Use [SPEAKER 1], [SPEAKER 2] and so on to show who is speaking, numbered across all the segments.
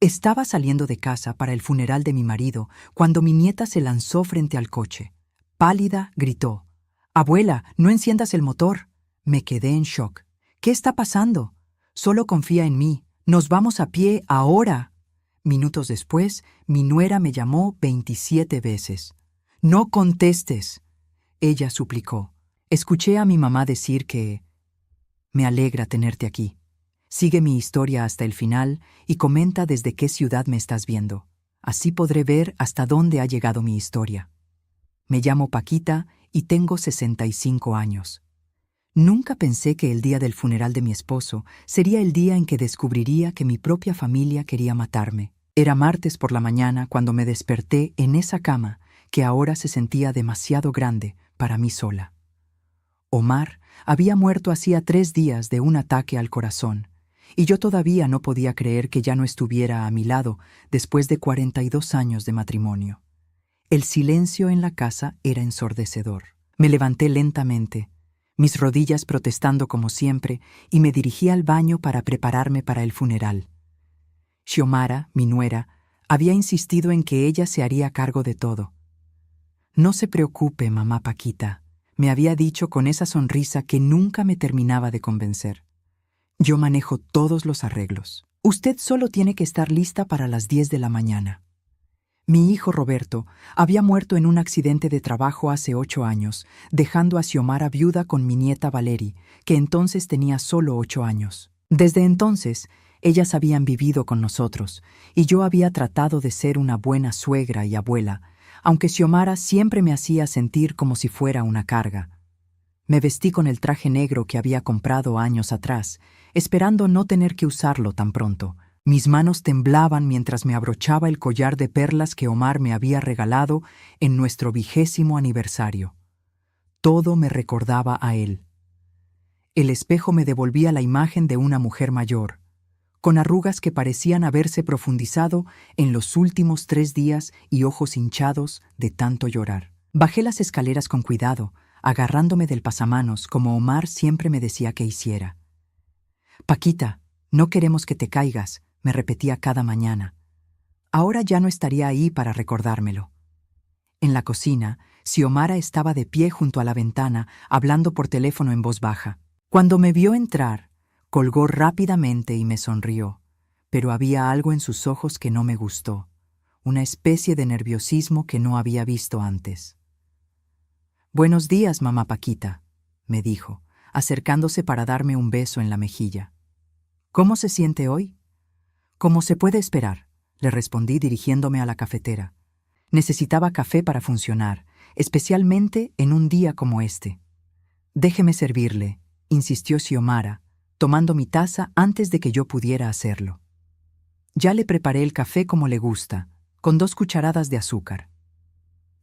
[SPEAKER 1] Estaba saliendo de casa para el funeral de mi marido cuando mi nieta se lanzó frente al coche. Pálida, gritó: «Abuela, no enciendas el motor». Me quedé en shock. «¿Qué está pasando? Solo confía en mí. Nos vamos a pie ahora». Minutos después, mi nuera me llamó 27 veces. «No contestes», ella suplicó. Escuché a mi mamá decir que «Me alegra tenerte aquí. Sigue mi historia hasta el final y comenta desde qué ciudad me estás viendo. Así podré ver hasta dónde ha llegado mi historia». Me llamo Paquita y tengo 65 años. Nunca pensé que el día del funeral de mi esposo sería el día en que descubriría que mi propia familia quería matarme. Era martes por la mañana cuando me desperté en esa cama que ahora se sentía demasiado grande para mí sola. Omar había muerto hacía 3 días de un ataque al corazón, y yo todavía no podía creer que ya no estuviera a mi lado después de 42 años de matrimonio. El silencio en la casa era ensordecedor. Me levanté lentamente, mis rodillas protestando como siempre, y me dirigí al baño para prepararme para el funeral. Xiomara, mi nuera, había insistido en que ella se haría cargo de todo. «No se preocupe, mamá Paquita», me había dicho con esa sonrisa que nunca me terminaba de convencer. «Yo manejo todos los arreglos. Usted solo tiene que estar lista para las 10 de la mañana». Mi hijo Roberto había muerto en un accidente de trabajo hace 8 años, dejando a Xiomara viuda con mi nieta Valerie, que entonces tenía solo 8 años. Desde entonces, ellas habían vivido con nosotros, y yo había tratado de ser una buena suegra y abuela, aunque Xiomara siempre me hacía sentir como si fuera una carga. Me vestí con el traje negro que había comprado años atrás, esperando no tener que usarlo tan pronto. Mis manos temblaban mientras me abrochaba el collar de perlas que Omar me había regalado en nuestro 20º aniversario. Todo me recordaba a él. El espejo me devolvía la imagen de una mujer mayor, con arrugas que parecían haberse profundizado en los últimos 3 días y ojos hinchados de tanto llorar. Bajé las escaleras con cuidado, agarrándome del pasamanos como Omar siempre me decía que hiciera. «Paquita, no queremos que te caigas», me repetía cada mañana. Ahora ya no estaría ahí para recordármelo. En la cocina, Xiomara estaba de pie junto a la ventana, hablando por teléfono en voz baja. Cuando me vio entrar, colgó rápidamente y me sonrió, pero había algo en sus ojos que no me gustó, una especie de nerviosismo que no había visto antes. «Buenos días, mamá Paquita», me dijo, acercándose para darme un beso en la mejilla. «¿Cómo se siente hoy?» «Como se puede esperar», le respondí dirigiéndome a la cafetera. Necesitaba café para funcionar, especialmente en un día como este. «Déjeme servirle», insistió Xiomara, tomando mi taza antes de que yo pudiera hacerlo. Ya le preparé el café como le gusta, con 2 cucharadas de azúcar.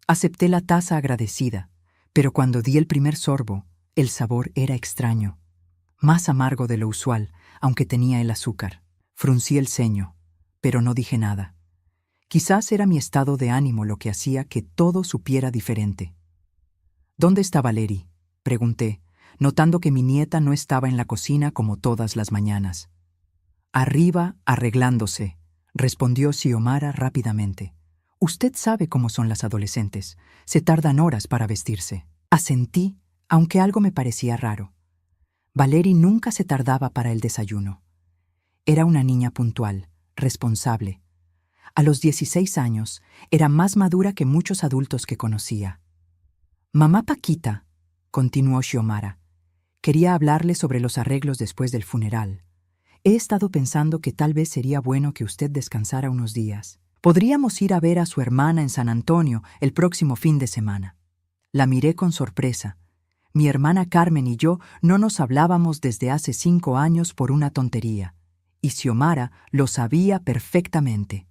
[SPEAKER 1] Acepté la taza agradecida, pero cuando di el primer sorbo, el sabor era extraño, más amargo de lo usual, aunque tenía el azúcar. Fruncí el ceño, pero no dije nada. Quizás era mi estado de ánimo lo que hacía que todo supiera diferente. «¿Dónde está Valerie?», pregunté, notando que mi nieta no estaba en la cocina como todas las mañanas. «Arriba, arreglándose», respondió Xiomara rápidamente. «Usted sabe cómo son las adolescentes. Se tardan horas para vestirse». Asentí, aunque algo me parecía raro. Valerie nunca se tardaba para el desayuno. Era una niña puntual, responsable. A los 16 años, era más madura que muchos adultos que conocía. «Mamá Paquita», continuó Xiomara, «quería hablarle sobre los arreglos después del funeral. He estado pensando que tal vez sería bueno que usted descansara unos días. Podríamos ir a ver a su hermana en San Antonio el próximo fin de semana». La miré con sorpresa. Mi hermana Carmen y yo no nos hablábamos desde hace 5 años por una tontería, y Xiomara lo sabía perfectamente.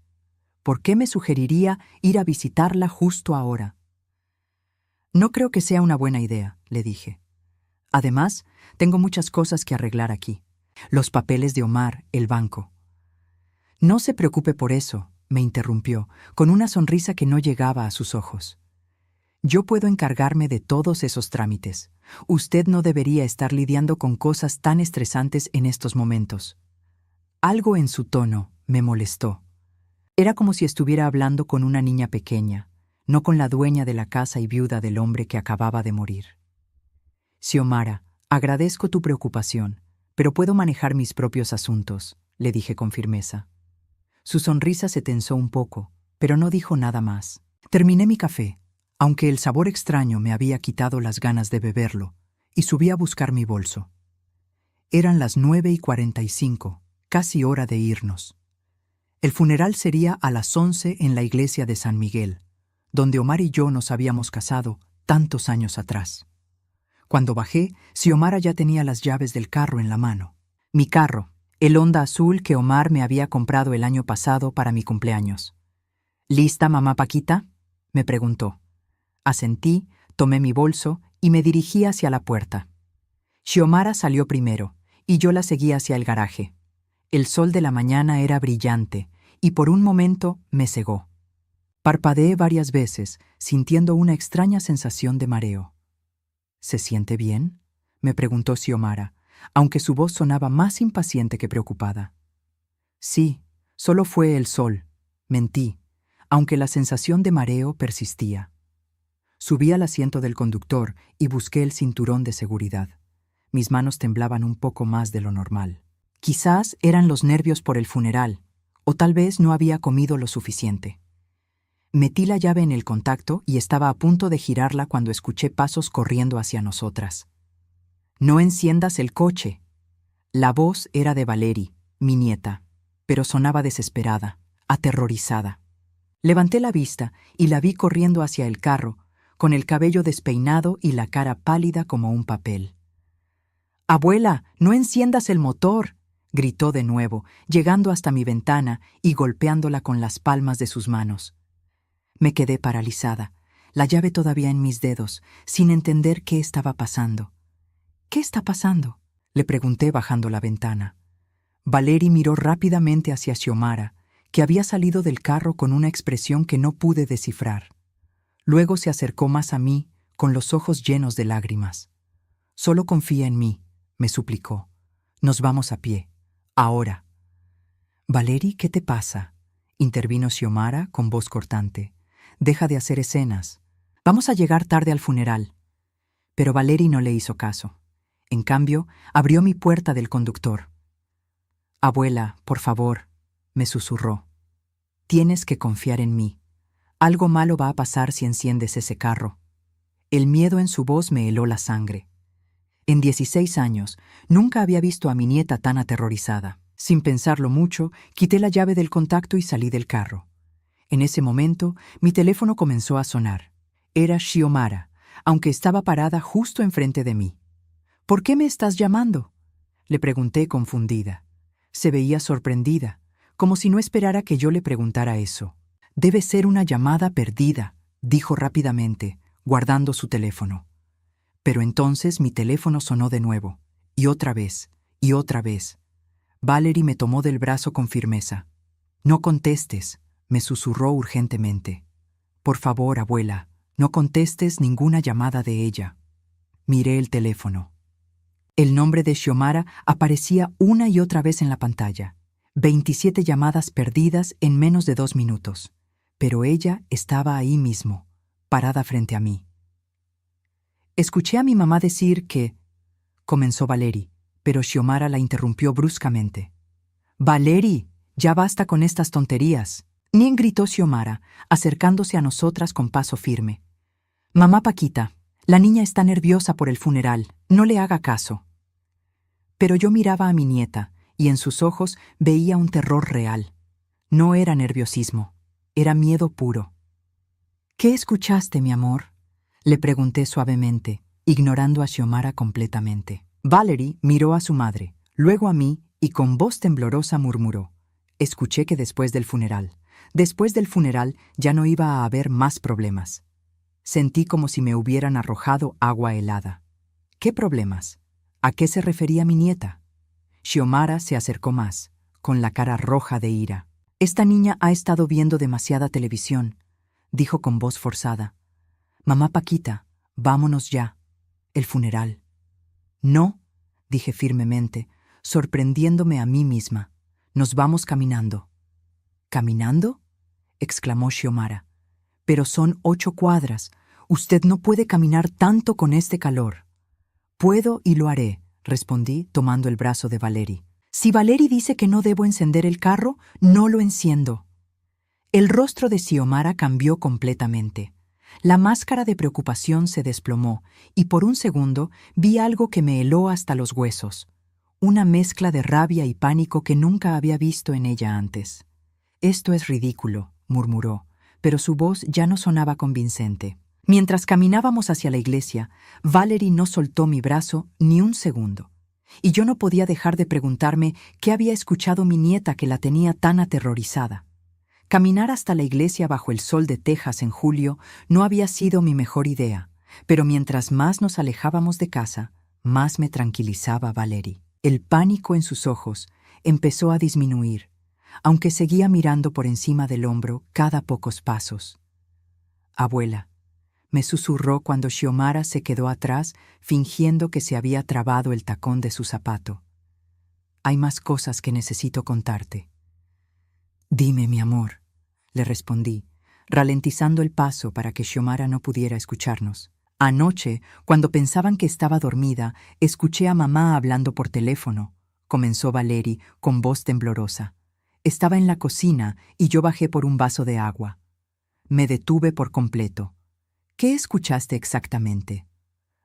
[SPEAKER 1] ¿Por qué me sugeriría ir a visitarla justo ahora? «No creo que sea una buena idea», le dije. «Además, tengo muchas cosas que arreglar aquí. Los papeles de Omar, el banco». «No se preocupe por eso», me interrumpió, con una sonrisa que no llegaba a sus ojos. «Yo puedo encargarme de todos esos trámites. Usted no debería estar lidiando con cosas tan estresantes en estos momentos». Algo en su tono me molestó. Era como si estuviera hablando con una niña pequeña, no con la dueña de la casa y viuda del hombre que acababa de morir. Xiomara, agradezco tu preocupación, pero puedo manejar mis propios asuntos, le dije con firmeza. Su sonrisa se tensó un poco, pero no dijo nada más. Terminé mi café, aunque el sabor extraño me había quitado las ganas de beberlo, y subí a buscar mi bolso. Eran las 9:45, casi hora de irnos. El funeral sería a las 11 en la iglesia de San Miguel, donde Omar y yo nos habíamos casado tantos años atrás. Cuando bajé, Xiomara ya tenía las llaves del carro en la mano. Mi carro, el Honda azul que Omar me había comprado el año pasado para mi cumpleaños. ¿Lista, mamá Paquita?, me preguntó. Asentí, tomé mi bolso y me dirigí hacia la puerta. Xiomara salió primero, y yo la seguí hacia el garaje. El sol de la mañana era brillante, y por un momento me cegó. Parpadeé varias veces, sintiendo una extraña sensación de mareo. ¿Se siente bien?, me preguntó Xiomara, aunque su voz sonaba más impaciente que preocupada. Sí, solo fue el sol, mentí, aunque la sensación de mareo persistía. Subí al asiento del conductor y busqué el cinturón de seguridad. Mis manos temblaban un poco más de lo normal. Quizás eran los nervios por el funeral, o tal vez no había comido lo suficiente. Metí la llave en el contacto y estaba a punto de girarla cuando escuché pasos corriendo hacia nosotras. «No enciendas el coche». La voz era de Valerie, mi nieta, pero sonaba desesperada, aterrorizada. Levanté la vista y la vi corriendo hacia el carro, con el cabello despeinado y la cara pálida como un papel. «Abuela, no enciendas el motor», gritó de nuevo, llegando hasta mi ventana y golpeándola con las palmas de sus manos. Me quedé paralizada, la llave todavía en mis dedos, sin entender qué estaba pasando. «¿Qué está pasando?», le pregunté bajando la ventana. Valerie miró rápidamente hacia Xiomara, que había salido del carro con una expresión que no pude descifrar. Luego se acercó más a mí, con los ojos llenos de lágrimas. «Solo confía en mí», me suplicó. «Nos vamos a pie. Ahora». «Valerie, ¿qué te pasa?», intervino Xiomara con voz cortante. «Deja de hacer escenas. Vamos a llegar tarde al funeral». Pero Valerie no le hizo caso. En cambio, abrió mi puerta del conductor. «Abuela, por favor», me susurró. «Tienes que confiar en mí. Algo malo va a pasar si enciendes ese carro». El miedo en su voz me heló la sangre. En 16 años, nunca había visto a mi nieta tan aterrorizada. Sin pensarlo mucho, quité la llave del contacto y salí del carro. En ese momento, mi teléfono comenzó a sonar. Era Xiomara, aunque estaba parada justo enfrente de mí. «¿Por qué me estás llamando?», le pregunté confundida. Se veía sorprendida, como si no esperara que yo le preguntara eso. «Debe ser una llamada perdida», dijo rápidamente, guardando su teléfono. Pero entonces mi teléfono sonó de nuevo, y otra vez, y otra vez. Valerie me tomó del brazo con firmeza. «No contestes», me susurró urgentemente. «Por favor, abuela, no contestes ninguna llamada de ella». Miré el teléfono. El nombre de Xiomara aparecía una y otra vez en la pantalla. 27 llamadas perdidas en menos de 2 minutos. Pero ella estaba ahí mismo, parada frente a mí. «Escuché a mi mamá decir que…», comenzó Valerie, pero Xiomara la interrumpió bruscamente. «Valerie, ya basta con estas tonterías», Nien gritó Xiomara, acercándose a nosotras con paso firme. «Mamá Paquita, la niña está nerviosa por el funeral, no le haga caso». Pero yo miraba a mi nieta, y en sus ojos veía un terror real. No era nerviosismo, era miedo puro. «¿Qué escuchaste, mi amor?», le pregunté suavemente, ignorando a Xiomara completamente. Valerie miró a su madre, luego a mí, y con voz temblorosa murmuró: «Escuché que después del funeral ya no iba a haber más problemas». Sentí como si me hubieran arrojado agua helada. ¿Qué problemas? ¿A qué se refería mi nieta? Xiomara se acercó más, con la cara roja de ira. «Esta niña ha estado viendo demasiada televisión», dijo con voz forzada. «Mamá Paquita, vámonos ya. El funeral». «No», dije firmemente, sorprendiéndome a mí misma. «Nos vamos caminando». «¿Caminando?», exclamó Xiomara. Pero son 8 cuadras. Usted no puede caminar tanto con este calor. Puedo y lo haré, respondí, tomando el brazo de Valeri. Si Valeri dice que no debo encender el carro, no lo enciendo. El rostro de Xiomara cambió completamente. La máscara de preocupación se desplomó y por un segundo vi algo que me heló hasta los huesos. Una mezcla de rabia y pánico que nunca había visto en ella antes. «Esto es ridículo», murmuró, pero su voz ya no sonaba convincente. Mientras caminábamos hacia la iglesia, Valeri no soltó mi brazo ni un segundo, y yo no podía dejar de preguntarme qué había escuchado mi nieta que la tenía tan aterrorizada. Caminar hasta la iglesia bajo el sol de Texas en julio no había sido mi mejor idea, pero mientras más nos alejábamos de casa, más me tranquilizaba Valeri. El pánico en sus ojos empezó a disminuir, aunque seguía mirando por encima del hombro cada pocos pasos. «Abuela», me susurró cuando Xiomara se quedó atrás, fingiendo que se había trabado el tacón de su zapato. «Hay más cosas que necesito contarte». «Dime, mi amor», le respondí, ralentizando el paso para que Xiomara no pudiera escucharnos. «Anoche, cuando pensaban que estaba dormida, escuché a mamá hablando por teléfono», comenzó Valeri con voz temblorosa. «Estaba en la cocina y yo bajé por un vaso de agua. Me detuve por completo. ¿Qué escuchaste exactamente?»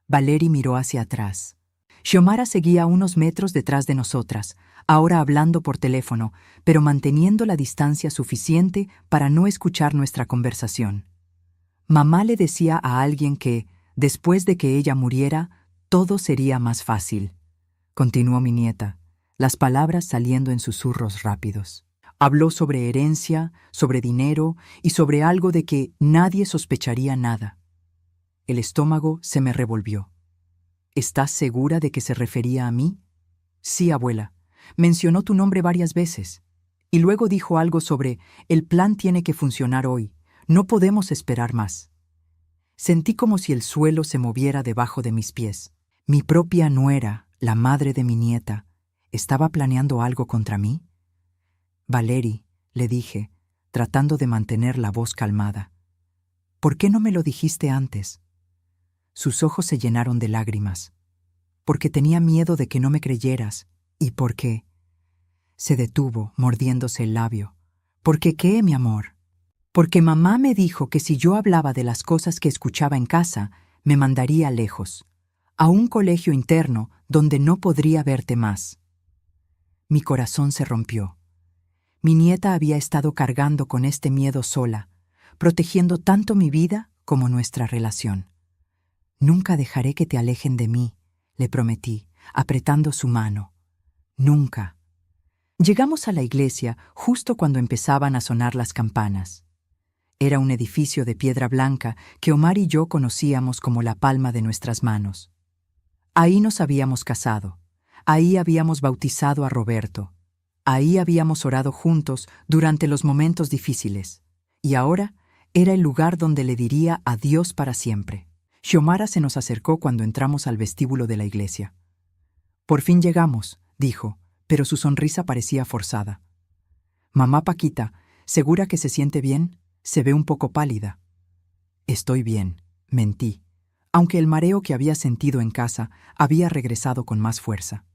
[SPEAKER 1] Valeri miró hacia atrás. Xiomara seguía a unos metros detrás de nosotras, ahora hablando por teléfono, pero manteniendo la distancia suficiente para no escuchar nuestra conversación. Mamá le decía a alguien que, después de que ella muriera, todo sería más fácil. Continuó mi nieta, las palabras saliendo en susurros rápidos. Habló sobre herencia, sobre dinero y sobre algo de que nadie sospecharía nada. El estómago se me revolvió. ¿Estás segura de que se refería a mí? Sí, abuela. Mencionó tu nombre varias veces. Y luego dijo algo sobre el plan tiene que funcionar hoy. No podemos esperar más. Sentí como si el suelo se moviera debajo de mis pies. Mi propia nuera, la madre de mi nieta, ¿estaba planeando algo contra mí? Valeri, le dije, tratando de mantener la voz calmada. ¿Por qué no me lo dijiste antes? Sus ojos se llenaron de lágrimas. Porque tenía miedo de que no me creyeras. ¿Y por qué? Se detuvo, mordiéndose el labio. ¿Por qué qué, mi amor? Porque mamá me dijo que si yo hablaba de las cosas que escuchaba en casa, me mandaría lejos, a un colegio interno donde no podría verte más. Mi corazón se rompió. Mi nieta había estado cargando con este miedo sola, protegiendo tanto mi vida como nuestra relación. «Nunca dejaré que te alejen de mí», le prometí, apretando su mano. «Nunca». Llegamos a la iglesia justo cuando empezaban a sonar las campanas. Era un edificio de piedra blanca que Omar y yo conocíamos como la palma de nuestras manos. Ahí nos habíamos casado, ahí habíamos bautizado a Roberto, ahí habíamos orado juntos durante los momentos difíciles, y ahora era el lugar donde le diría adiós para siempre. Xiomara se nos acercó cuando entramos al vestíbulo de la iglesia. «Por fin llegamos», dijo, pero su sonrisa parecía forzada. «Mamá Paquita, ¿segura que se siente bien? Se ve un poco pálida». «Estoy bien», mentí, aunque el mareo que había sentido en casa había regresado con más fuerza.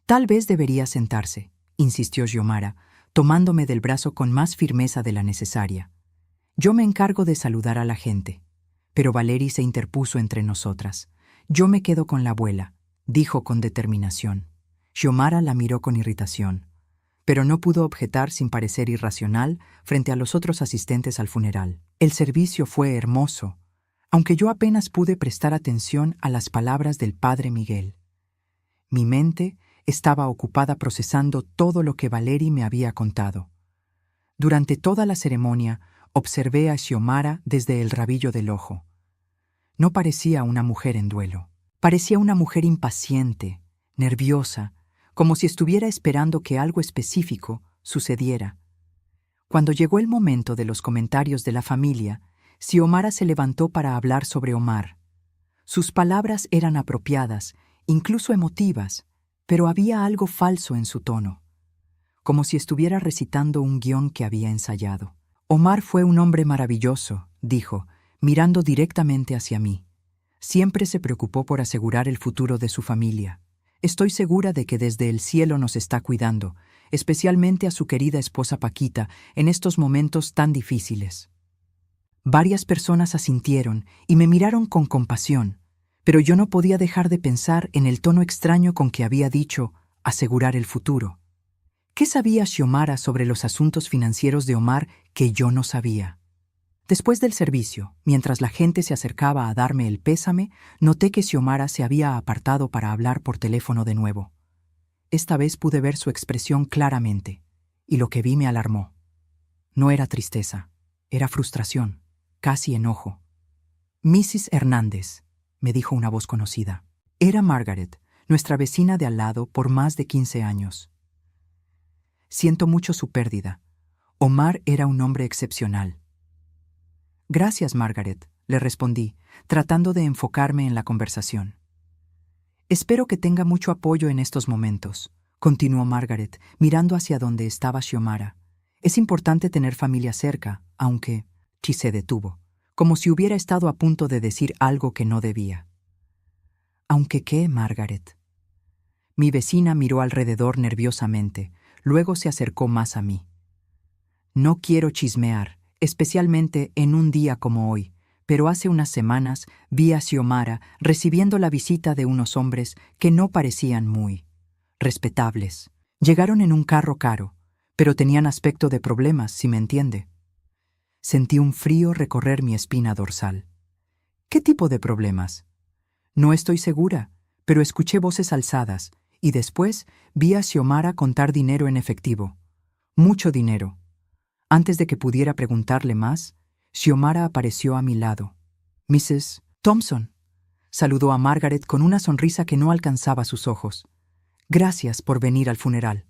[SPEAKER 1] «Tal vez debería sentarse», insistió Xiomara, tomándome del brazo con más firmeza de la necesaria. «Yo me encargo de saludar a la gente». Pero Valeri se interpuso entre nosotras. «Yo me quedo con la abuela», dijo con determinación. Xiomara la miró con irritación, pero no pudo objetar sin parecer irracional frente a los otros asistentes al funeral. El servicio fue hermoso, aunque yo apenas pude prestar atención a las palabras del padre Miguel. Mi mente estaba ocupada procesando todo lo que Valeri me había contado. Durante toda la ceremonia, observé a Xiomara desde el rabillo del ojo. No parecía una mujer en duelo. Parecía una mujer impaciente, nerviosa, como si estuviera esperando que algo específico sucediera. Cuando llegó el momento de los comentarios de la familia, Xiomara se levantó para hablar sobre Omar. Sus palabras eran apropiadas, incluso emotivas, pero había algo falso en su tono, como si estuviera recitando un guión que había ensayado. Omar fue un hombre maravilloso, dijo, mirando directamente hacia mí. Siempre se preocupó por asegurar el futuro de su familia. Estoy segura de que desde el cielo nos está cuidando, especialmente a su querida esposa Paquita, en estos momentos tan difíciles. Varias personas asintieron y me miraron con compasión, pero yo no podía dejar de pensar en el tono extraño con que había dicho asegurar el futuro. ¿Qué sabía Xiomara sobre los asuntos financieros de Omar que yo no sabía? Después del servicio, mientras la gente se acercaba a darme el pésame, noté que Xiomara se había apartado para hablar por teléfono de nuevo. Esta vez pude ver su expresión claramente, y lo que vi me alarmó. No era tristeza, era frustración, casi enojo. «Mrs. Hernández», me dijo una voz conocida. Era Margaret, nuestra vecina de al lado por más de 15 años. Siento mucho su pérdida. Omar era un hombre excepcional. Gracias, Margaret, le respondí, tratando de enfocarme en la conversación. Espero que tenga mucho apoyo en estos momentos, continuó Margaret, mirando hacia donde estaba Xiomara. Es importante tener familia cerca, aunque... Chi se detuvo, como si hubiera estado a punto de decir algo que no debía. ¿Aunque qué, Margaret? Mi vecina miró alrededor nerviosamente, luego se acercó más a mí. No quiero chismear, especialmente en un día como hoy, pero hace unas semanas vi a Xiomara recibiendo la visita de unos hombres que no parecían muy respetables. Llegaron en un carro caro, pero tenían aspecto de problemas, si me entiende. Sentí un frío recorrer mi espina dorsal. ¿Qué tipo de problemas? No estoy segura, pero escuché voces alzadas y después vi a Xiomara contar dinero en efectivo. Mucho dinero. Antes de que pudiera preguntarle más, Xiomara apareció a mi lado. «Mrs. Thompson», saludó a Margaret con una sonrisa que no alcanzaba sus ojos. «Gracias por venir al funeral».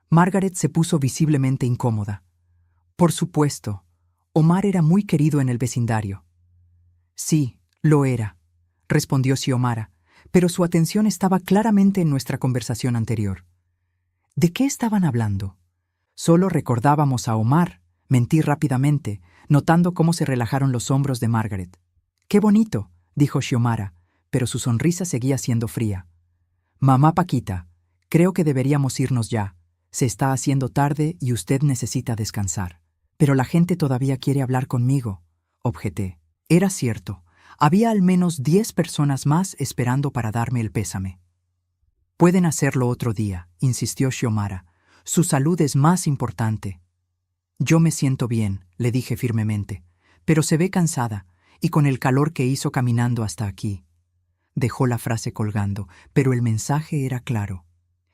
[SPEAKER 1] Margaret se puso visiblemente incómoda. Por supuesto, Omar era muy querido en el vecindario. «Sí, lo era», respondió Xiomara, pero su atención estaba claramente en nuestra conversación anterior. ¿De qué estaban hablando? Solo recordábamos a Omar. Mentí rápidamente, notando cómo se relajaron los hombros de Margaret. «Qué bonito», dijo Xiomara, pero su sonrisa seguía siendo fría. «Mamá Paquita, creo que deberíamos irnos ya. Se está haciendo tarde y usted necesita descansar». «Pero la gente todavía quiere hablar conmigo», objeté. Era cierto, había al menos 10 personas más esperando para darme el pésame. «Pueden hacerlo otro día», insistió Xiomara. «Su salud es más importante». «Yo me siento bien», le dije firmemente, «pero se ve cansada, y con el calor que hizo caminando hasta aquí». Dejó la frase colgando, pero el mensaje era claro.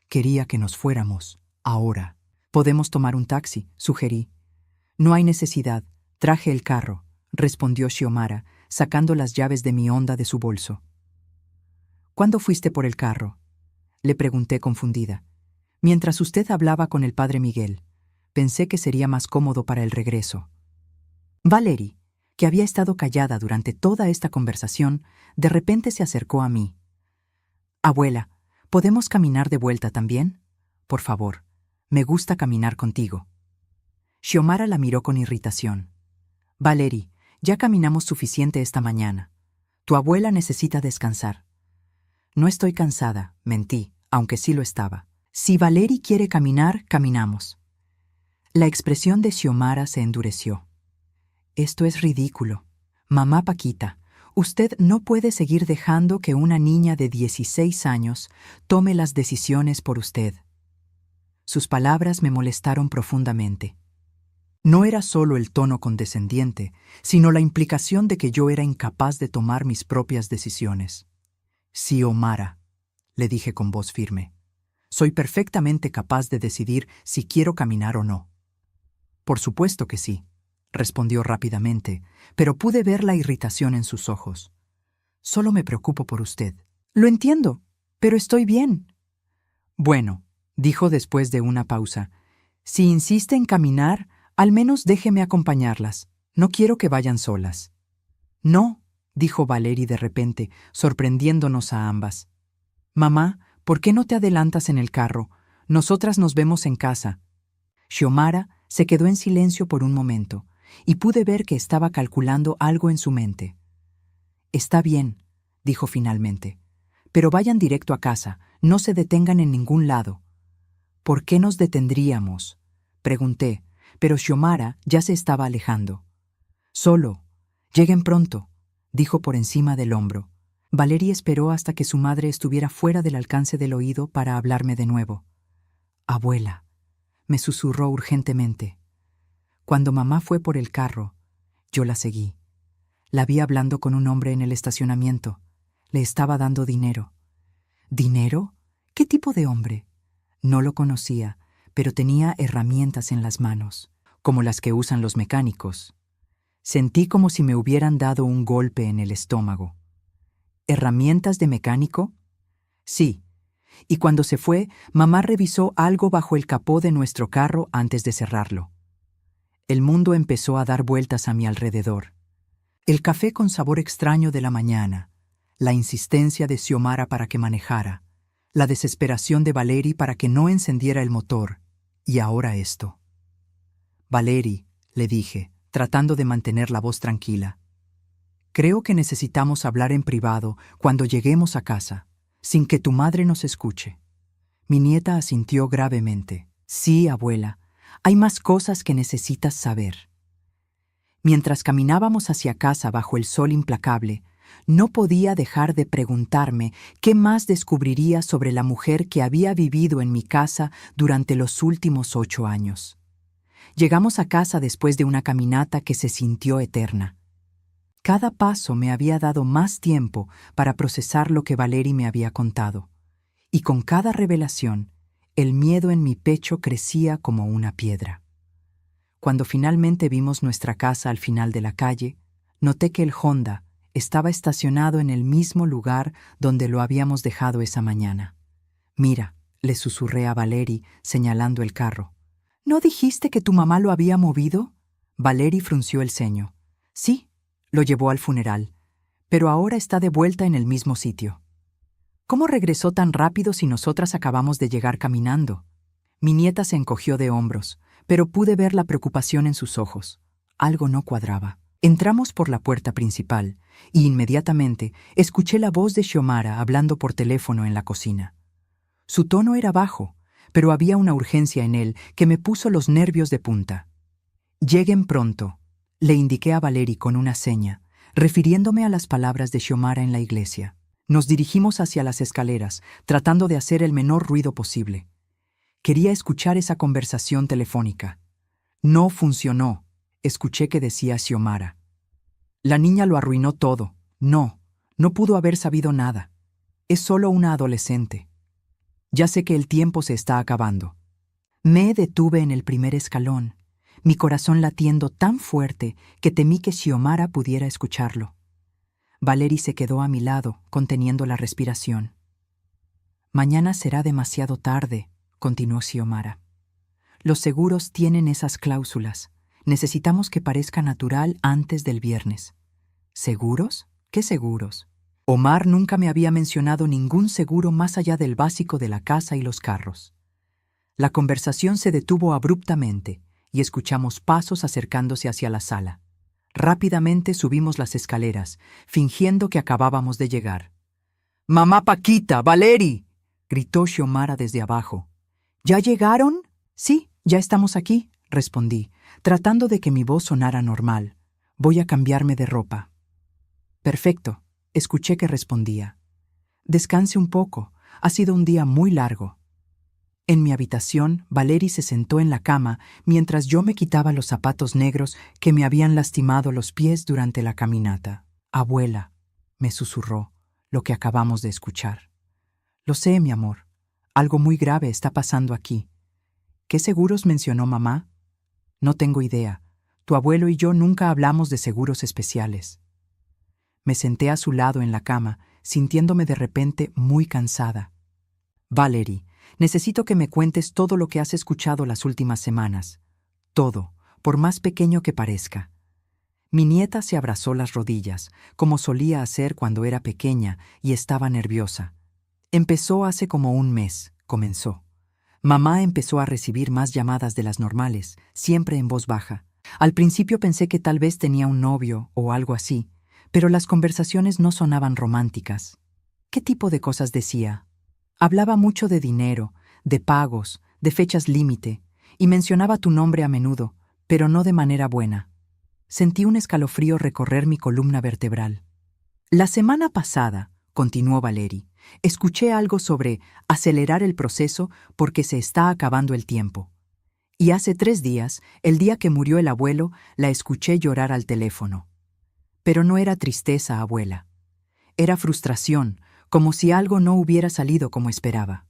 [SPEAKER 1] Quería que nos fuéramos, ahora. «Podemos tomar un taxi», sugerí. «No hay necesidad, traje el carro», respondió Xiomara, sacando las llaves de mi Honda de su bolso. «¿Cuándo fuiste por el carro?», le pregunté confundida. «Mientras usted hablaba con el padre Miguel. Pensé que sería más cómodo para el regreso». Valerie, que había estado callada durante toda esta conversación, de repente se acercó a mí. «Abuela, ¿podemos caminar de vuelta también? Por favor, me gusta caminar contigo». Xiomara la miró con irritación. «Valerie, ya caminamos suficiente esta mañana. Tu abuela necesita descansar». «No estoy cansada», mentí, aunque sí lo estaba. «Si Valerie quiere caminar, caminamos». La expresión de Xiomara se endureció. «Esto es ridículo. Mamá Paquita, usted no puede seguir dejando que una niña de 16 años tome las decisiones por usted». Sus palabras me molestaron profundamente. No era solo el tono condescendiente, sino la implicación de que yo era incapaz de tomar mis propias decisiones. «Xiomara», le dije con voz firme, «soy perfectamente capaz de decidir si quiero caminar o no». «Por supuesto que sí», respondió rápidamente, pero pude ver la irritación en sus ojos. «Solo me preocupo por usted». «Lo entiendo, pero estoy bien». «Bueno», dijo después de una pausa, «si insiste en caminar, al menos déjeme acompañarlas. No quiero que vayan solas». «No», dijo Valerie de repente, sorprendiéndonos a ambas. «Mamá, ¿por qué no te adelantas en el carro? Nosotras nos vemos en casa». Xiomara se quedó en silencio por un momento, y pude ver que estaba calculando algo en su mente. «Está bien», dijo finalmente, «pero vayan directo a casa, no se detengan en ningún lado». «¿Por qué nos detendríamos?», pregunté, pero Xiomara ya se estaba alejando. «Solo. Lleguen pronto», dijo por encima del hombro. Valery esperó hasta que su madre estuviera fuera del alcance del oído para hablarme de nuevo. «Abuela», me susurró urgentemente. Cuando mamá fue por el carro, yo la seguí. La vi hablando con un hombre en el estacionamiento. Le estaba dando dinero. ¿Dinero? ¿Qué tipo de hombre? No lo conocía, pero tenía herramientas en las manos, como las que usan los mecánicos. Sentí como si me hubieran dado un golpe en el estómago. ¿Herramientas de mecánico? Sí. Y cuando se fue, mamá revisó algo bajo el capó de nuestro carro antes de cerrarlo. El mundo empezó a dar vueltas a mi alrededor. El café con sabor extraño de la mañana, la insistencia de Xiomara para que manejara, la desesperación de Valery para que no encendiera el motor, y ahora esto. «Valery», le dije, tratando de mantener la voz tranquila, «creo que necesitamos hablar en privado cuando lleguemos a casa, sin que tu madre nos escuche». Mi nieta asintió gravemente. «Sí, abuela, hay más cosas que necesitas saber». Mientras caminábamos hacia casa bajo el sol implacable, no podía dejar de preguntarme qué más descubriría sobre la mujer que había vivido en mi casa durante los últimos 8 años. Llegamos a casa después de una caminata que se sintió eterna. Cada paso me había dado más tiempo para procesar lo que Valery me había contado, y con cada revelación, el miedo en mi pecho crecía como una piedra. Cuando finalmente vimos nuestra casa al final de la calle, noté que el Honda estaba estacionado en el mismo lugar donde lo habíamos dejado esa mañana. «Mira», le susurré a Valery, señalando el carro. «¿No dijiste que tu mamá lo había movido?» Valery frunció el ceño. «Sí, lo llevó al funeral, pero ahora está de vuelta en el mismo sitio». «¿Cómo regresó tan rápido si nosotras acabamos de llegar caminando?» Mi nieta se encogió de hombros, pero pude ver la preocupación en sus ojos. Algo no cuadraba. Entramos por la puerta principal y inmediatamente escuché la voz de Xiomara hablando por teléfono en la cocina. Su tono era bajo, pero había una urgencia en él que me puso los nervios de punta. «Lleguen pronto», le indiqué a Valery con una seña, refiriéndome a las palabras de Xiomara en la iglesia. Nos dirigimos hacia las escaleras, tratando de hacer el menor ruido posible. Quería escuchar esa conversación telefónica. «No funcionó», escuché que decía Xiomara. «La niña lo arruinó todo. No pudo haber sabido nada. Es solo una adolescente. Ya sé que el tiempo se está acabando». Me detuve en el primer escalón, mi corazón latiendo tan fuerte que temí que Xiomara pudiera escucharlo. Valery se quedó a mi lado, conteniendo la respiración. «Mañana será demasiado tarde», continuó Xiomara. «Los seguros tienen esas cláusulas. Necesitamos que parezca natural antes del viernes». «¿Seguros? ¿Qué seguros?» Omar nunca me había mencionado ningún seguro más allá del básico de la casa y los carros. La conversación se detuvo abruptamente y escuchamos pasos acercándose hacia la sala. Rápidamente subimos las escaleras, fingiendo que acabábamos de llegar. «¡Mamá Paquita! ¡Valery!», gritó Xiomara desde abajo. «¿Ya llegaron?» «Sí, ya estamos aquí», respondí, tratando de que mi voz sonara normal. «Voy a cambiarme de ropa». «Perfecto», escuché que respondía. «Descanse un poco, ha sido un día muy largo». En mi habitación, Valery se sentó en la cama mientras yo me quitaba los zapatos negros que me habían lastimado los pies durante la caminata. «Abuela», me susurró, lo que acabamos de escuchar. «Lo sé, mi amor. Algo muy grave está pasando aquí». «¿Qué seguros mencionó mamá?» «No tengo idea. Tu abuelo y yo nunca hablamos de seguros especiales». Me senté a su lado en la cama, sintiéndome de repente muy cansada. «Valery, necesito que me cuentes todo lo que has escuchado las últimas semanas. Todo, por más pequeño que parezca». Mi nieta se abrazó las rodillas, como solía hacer cuando era pequeña y estaba nerviosa. «Empezó hace como un mes», comenzó. «Mamá empezó a recibir más llamadas de las normales, siempre en voz baja. Al principio pensé que tal vez tenía un novio o algo así, pero las conversaciones no sonaban románticas. ¿Qué tipo de cosas decía? Hablaba mucho de dinero, de pagos, de fechas límite, y mencionaba tu nombre a menudo, pero no de manera buena. Sentí un escalofrío recorrer mi columna vertebral. La semana pasada, continuó Valerie, escuché algo sobre acelerar el proceso porque se está acabando el tiempo. Y hace 3 días, el día que murió el abuelo, la escuché llorar al teléfono. Pero no era tristeza, abuela. Era frustración, como si algo no hubiera salido como esperaba.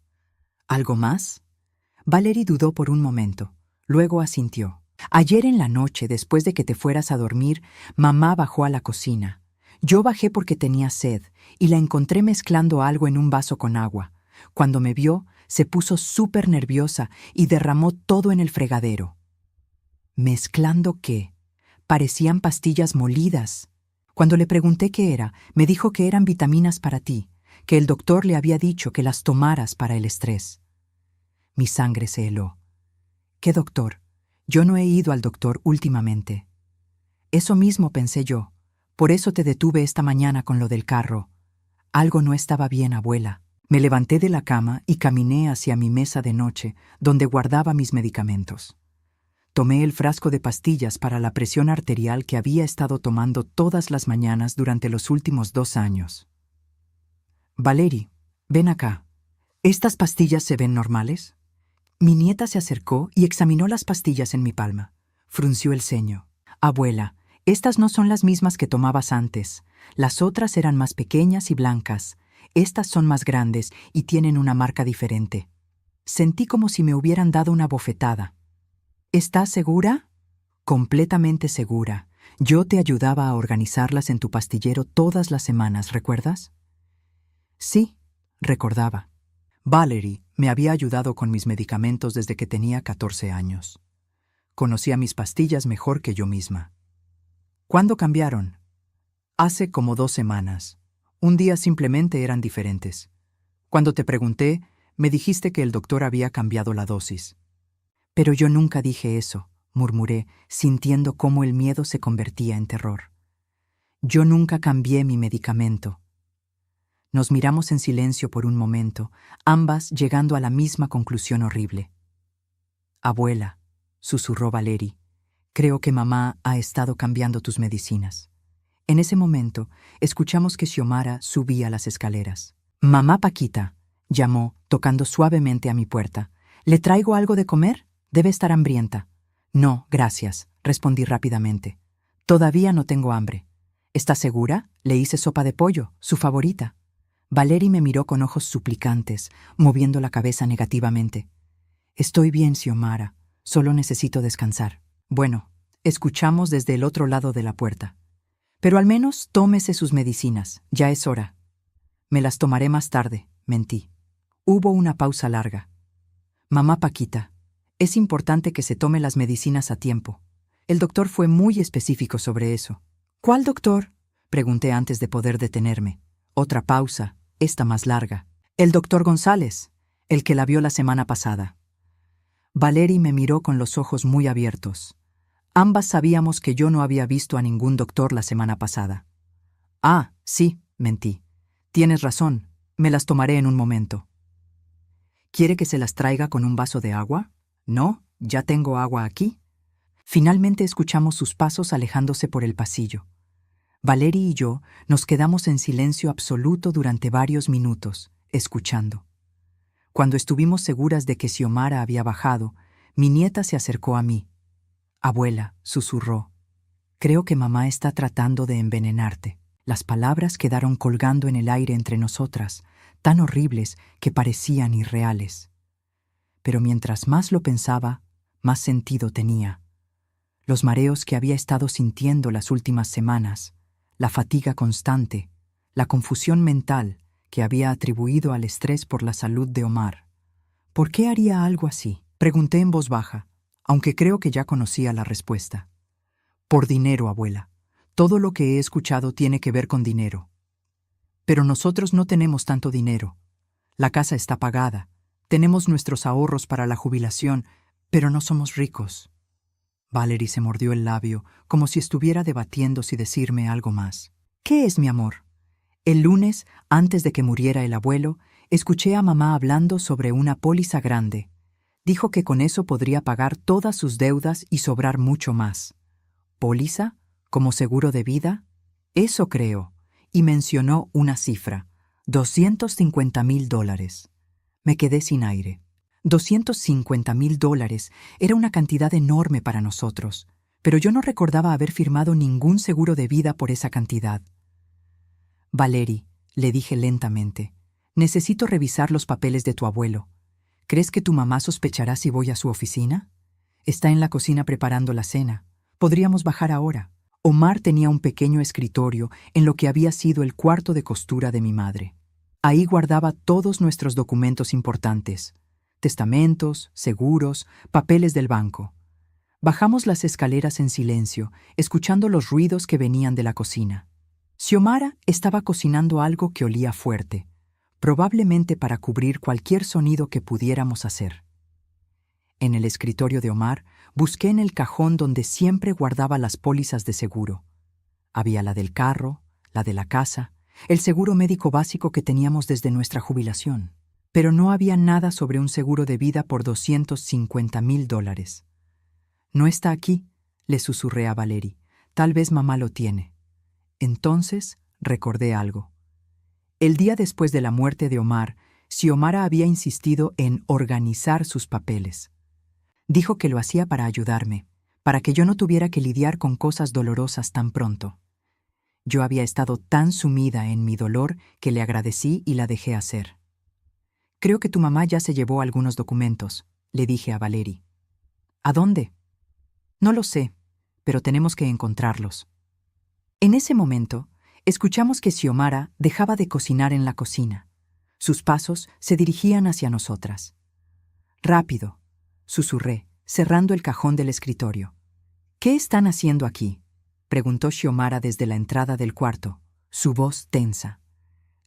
[SPEAKER 1] ¿Algo más? Valerie dudó por un momento, luego asintió. Ayer en la noche, después de que te fueras a dormir, mamá bajó a la cocina. Yo bajé porque tenía sed y la encontré mezclando algo en un vaso con agua. Cuando me vio, se puso súper nerviosa y derramó todo en el fregadero. ¿Mezclando qué? Parecían pastillas molidas. Cuando le pregunté qué era, me dijo que eran vitaminas para ti, que el doctor le había dicho que las tomaras para el estrés. Mi sangre se heló. ¿Qué doctor? Yo no he ido al doctor últimamente. Eso mismo pensé yo. Por eso te detuve esta mañana con lo del carro. Algo no estaba bien, abuela. Me levanté de la cama y caminé hacia mi mesa de noche, donde guardaba mis medicamentos. Tomé el frasco de pastillas para la presión arterial que había estado tomando todas las mañanas durante los últimos 2 años. Valerie, ven acá. ¿Estas pastillas se ven normales? Mi nieta se acercó y examinó las pastillas en mi palma. Frunció el ceño. Abuela, estas no son las mismas que tomabas antes. Las otras eran más pequeñas y blancas. Estas son más grandes y tienen una marca diferente. Sentí como si me hubieran dado una bofetada. ¿Estás segura? Completamente segura. Yo te ayudaba a organizarlas en tu pastillero todas las semanas, ¿recuerdas? Sí, recordaba. Valerie me había ayudado con mis medicamentos desde que tenía 14 años. Conocía mis pastillas mejor que yo misma. ¿Cuándo cambiaron? Hace como 2 semanas. Un día simplemente eran diferentes. Cuando te pregunté, me dijiste que el doctor había cambiado la dosis. Pero yo nunca dije eso, murmuré, sintiendo cómo el miedo se convertía en terror. Yo nunca cambié mi medicamento. Nos miramos en silencio por un momento, ambas llegando a la misma conclusión horrible. Abuela, susurró Valerie, creo que mamá ha estado cambiando tus medicinas. En ese momento, escuchamos que Xiomara subía las escaleras. Mamá Paquita, llamó, tocando suavemente a mi puerta. ¿Le traigo algo de comer? Debe estar hambrienta. No, gracias, respondí rápidamente. Todavía no tengo hambre. ¿Estás segura? Le hice sopa de pollo, su favorita. Valerie me miró con ojos suplicantes, moviendo la cabeza negativamente. Estoy bien, Xiomara. Solo necesito descansar. Bueno, escuchamos desde el otro lado de la puerta. Pero al menos tómese sus medicinas. Ya es hora. Me las tomaré más tarde, mentí. Hubo una pausa larga. Mamá Paquita, es importante que se tome las medicinas a tiempo. El doctor fue muy específico sobre eso. ¿Cuál doctor? Pregunté antes de poder detenerme. Otra pausa, esta más larga. El doctor González, el que la vio la semana pasada. Valerie me miró con los ojos muy abiertos. Ambas sabíamos que yo no había visto a ningún doctor la semana pasada. Ah, sí, mentí. Tienes razón, me las tomaré en un momento. ¿Quiere que se las traiga con un vaso de agua? No, ya tengo agua aquí. Finalmente escuchamos sus pasos alejándose por el pasillo. Valerie y yo nos quedamos en silencio absoluto durante varios minutos, escuchando. Cuando estuvimos seguras de que Xiomara había bajado, mi nieta se acercó a mí. Abuela, susurró. Creo que mamá está tratando de envenenarte. Las palabras quedaron colgando en el aire entre nosotras, tan horribles que parecían irreales. Pero mientras más lo pensaba, más sentido tenía. Los mareos que había estado sintiendo las últimas semanas, la fatiga constante, la confusión mental que había atribuido al estrés por la salud de Omar. ¿Por qué haría algo así? Pregunté en voz baja, aunque creo que ya conocía la respuesta. Por dinero, abuela. Todo lo que he escuchado tiene que ver con dinero. Pero nosotros no tenemos tanto dinero. La casa está pagada, tenemos nuestros ahorros para la jubilación, pero no somos ricos. Valerie se mordió el labio, como si estuviera debatiendo si decirme algo más. ¿Qué es, mi amor? El lunes, antes de que muriera el abuelo, escuché a mamá hablando sobre una póliza grande. Dijo que con eso podría pagar todas sus deudas y sobrar mucho más. ¿Póliza? ¿Como seguro de vida? Eso creo. Y mencionó una cifra, $250,000. Me quedé sin aire. $250,000 era una cantidad enorme para nosotros, pero yo no recordaba haber firmado ningún seguro de vida por esa cantidad. Valerie, le dije lentamente, necesito revisar los papeles de tu abuelo. ¿Crees que tu mamá sospechará si voy a su oficina? Está en la cocina preparando la cena. Podríamos bajar ahora. Omar tenía un pequeño escritorio en lo que había sido el cuarto de costura de mi madre. Ahí guardaba todos nuestros documentos importantes: testamentos, seguros, papeles del banco. Bajamos las escaleras en silencio, escuchando los ruidos que venían de la cocina. Xiomara estaba cocinando algo que olía fuerte, probablemente para cubrir cualquier sonido que pudiéramos hacer. En el escritorio de Omar, busqué en el cajón donde siempre guardaba las pólizas de seguro. Había la del carro, la de la casa, el seguro médico básico que teníamos desde nuestra jubilación. Pero no había nada sobre un seguro de vida por $250,000. No está aquí, le susurré a Valerie. Tal vez mamá lo tiene. Entonces recordé algo. El día después de la muerte de Omar, Xiomara había insistido en organizar sus papeles. Dijo que lo hacía para ayudarme, para que yo no tuviera que lidiar con cosas dolorosas tan pronto. Yo había estado tan sumida en mi dolor que le agradecí y la dejé hacer. Creo que tu mamá ya se llevó algunos documentos, le dije a Valerie. ¿A dónde? No lo sé, pero tenemos que encontrarlos. En ese momento, escuchamos que Xiomara dejaba de cocinar en la cocina. Sus pasos se dirigían hacia nosotras. Rápido, susurré, cerrando el cajón del escritorio. ¿Qué están haciendo aquí?, preguntó Xiomara desde la entrada del cuarto, su voz tensa.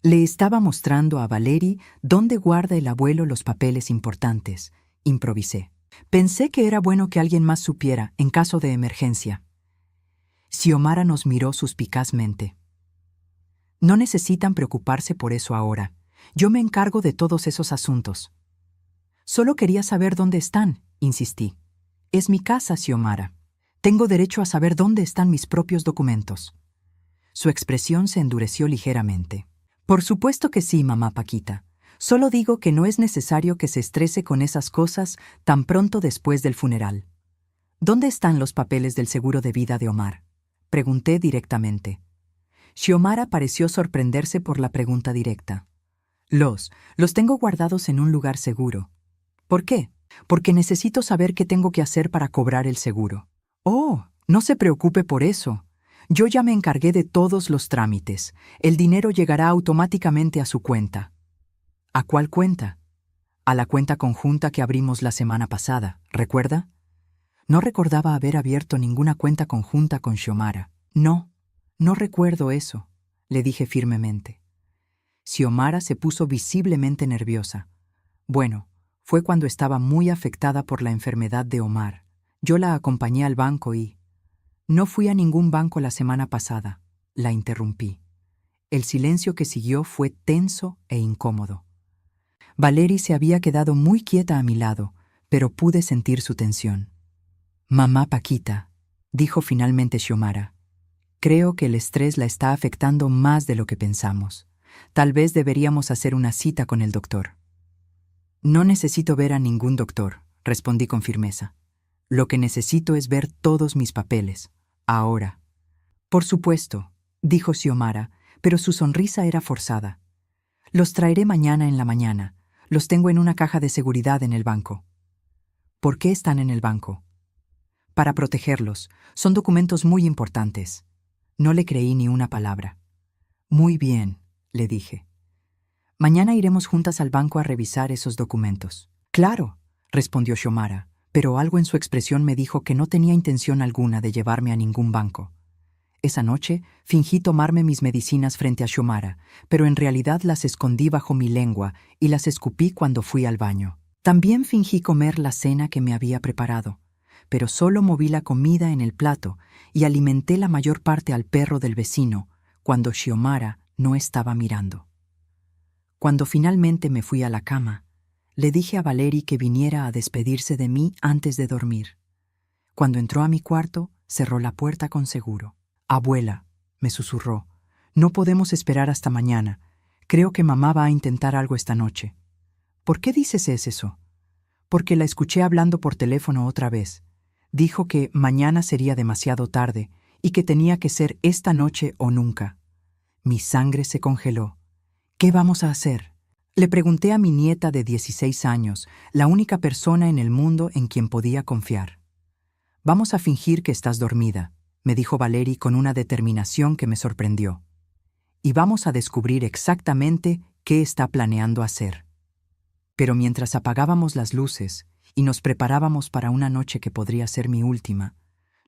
[SPEAKER 1] Le estaba mostrando a Valerie dónde guarda el abuelo los papeles importantes, improvisé. Pensé que era bueno que alguien más supiera en caso de emergencia. Xiomara nos miró suspicazmente. No necesitan preocuparse por eso ahora. Yo me encargo de todos esos asuntos. Solo quería saber dónde están, insistí. Es mi casa, Xiomara. Tengo derecho a saber dónde están mis propios documentos. Su expresión se endureció ligeramente. Por supuesto que sí, mamá Paquita. Solo digo que no es necesario que se estrese con esas cosas tan pronto después del funeral. ¿Dónde están los papeles del seguro de vida de Omar?, pregunté directamente. Xiomara pareció sorprenderse por la pregunta directa. Los tengo guardados en un lugar seguro. ¿Por qué? Porque necesito saber qué tengo que hacer para cobrar el seguro. Oh, no se preocupe por eso. Yo ya me encargué de todos los trámites. El dinero llegará automáticamente a su cuenta. ¿A cuál cuenta? A la cuenta conjunta que abrimos la semana pasada, ¿recuerda? No recordaba haber abierto ninguna cuenta conjunta con Xiomara. No recuerdo eso, le dije firmemente. Xiomara se puso visiblemente nerviosa. Bueno, fue cuando estaba muy afectada por la enfermedad de Omar. Yo la acompañé al banco y... No fui a ningún banco la semana pasada, la interrumpí. El silencio que siguió fue tenso e incómodo. Valerie se había quedado muy quieta a mi lado, pero pude sentir su tensión. Mamá Paquita, dijo finalmente Xiomara, creo que el estrés la está afectando más de lo que pensamos. Tal vez deberíamos hacer una cita con el doctor. No necesito ver a ningún doctor, respondí con firmeza. Lo que necesito es ver todos mis papeles, ahora. Por supuesto, dijo Xiomara, pero su sonrisa era forzada. Los traeré mañana en la mañana. Los tengo en una caja de seguridad en el banco. ¿Por qué están en el banco? Para protegerlos. Son documentos muy importantes. No le creí ni una palabra. Muy bien, le dije. Mañana iremos juntas al banco a revisar esos documentos. Claro, respondió Xiomara, pero algo en su expresión me dijo que no tenía intención alguna de llevarme a ningún banco. Esa noche fingí tomarme mis medicinas frente a Xiomara, pero en realidad las escondí bajo mi lengua y las escupí cuando fui al baño. También fingí comer la cena que me había preparado, pero solo moví la comida en el plato y alimenté la mayor parte al perro del vecino cuando Xiomara no estaba mirando. Cuando finalmente me fui a la cama, le dije a Valery que viniera a despedirse de mí antes de dormir. Cuando entró a mi cuarto, cerró la puerta con seguro. «Abuela», me susurró, «no podemos esperar hasta mañana. Creo que mamá va a intentar algo esta noche». «¿Por qué dices eso?» «Porque la escuché hablando por teléfono otra vez. Dijo que mañana sería demasiado tarde y que tenía que ser esta noche o nunca». Mi sangre se congeló. «¿Qué vamos a hacer?». Le pregunté a mi nieta de 16 años, la única persona en el mundo en quien podía confiar. «Vamos a fingir que estás dormida», me dijo Valery con una determinación que me sorprendió. «Y vamos a descubrir exactamente qué está planeando hacer». Pero mientras apagábamos las luces y nos preparábamos para una noche que podría ser mi última,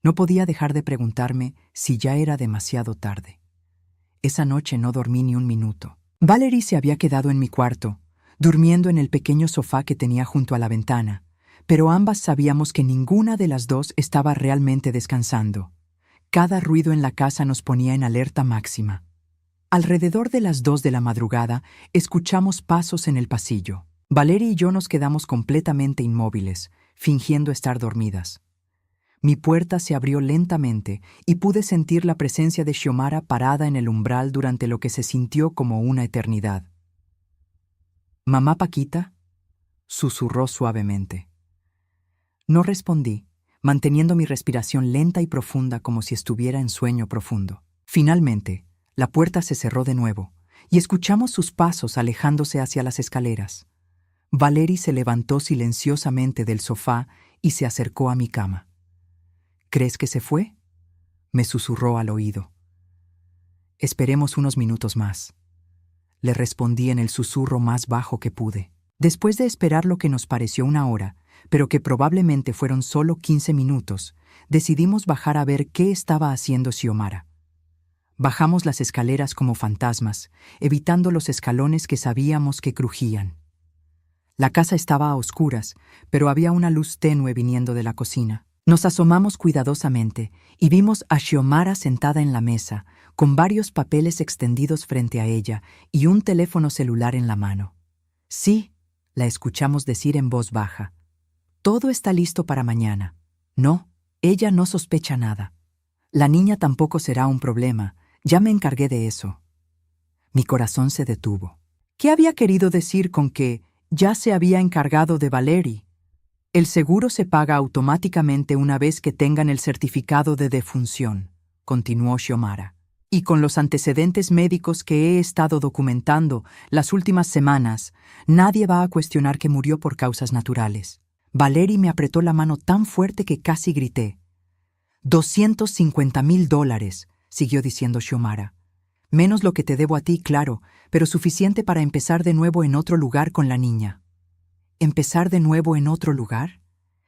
[SPEAKER 1] no podía dejar de preguntarme si ya era demasiado tarde. Esa noche no dormí ni un minuto. Valery se había quedado en mi cuarto, durmiendo en el pequeño sofá que tenía junto a la ventana, pero ambas sabíamos que ninguna de las dos estaba realmente descansando. Cada ruido en la casa nos ponía en alerta máxima. Alrededor de las 2 de la madrugada, escuchamos pasos en el pasillo. Valery y yo nos quedamos completamente inmóviles, fingiendo estar dormidas. Mi puerta se abrió lentamente y pude sentir la presencia de Xiomara parada en el umbral durante lo que se sintió como una eternidad. «¿Mamá Paquita?», susurró suavemente. No respondí, manteniendo mi respiración lenta y profunda como si estuviera en sueño profundo. Finalmente, la puerta se cerró de nuevo y escuchamos sus pasos alejándose hacia las escaleras. Valery se levantó silenciosamente del sofá y se acercó a mi cama. «¿Crees que se fue?», me susurró al oído. «Esperemos unos minutos más», le respondí en el susurro más bajo que pude. Después de esperar lo que nos pareció una hora, pero que probablemente fueron solo 15 minutos, decidimos bajar a ver qué estaba haciendo Xiomara. Bajamos las escaleras como fantasmas, evitando los escalones que sabíamos que crujían. La casa estaba a oscuras, pero había una luz tenue viniendo de la cocina. Nos asomamos cuidadosamente y vimos a Xiomara sentada en la mesa, con varios papeles extendidos frente a ella y un teléfono celular en la mano. «Sí», la escuchamos decir en voz baja. «Todo está listo para mañana». «No, ella no sospecha nada. La niña tampoco será un problema, ya me encargué de eso». Mi corazón se detuvo. ¿Qué había querido decir con que ya se había encargado de Valery? «El seguro se paga automáticamente una vez que tengan el certificado de defunción», continuó Xiomara. «Y con los antecedentes médicos que he estado documentando las últimas semanas, nadie va a cuestionar que murió por causas naturales». Valery me apretó la mano tan fuerte que casi grité. $250,000, siguió diciendo Xiomara. «Menos lo que te debo a ti, claro, pero suficiente para empezar de nuevo en otro lugar con la niña». ¿Empezar de nuevo en otro lugar?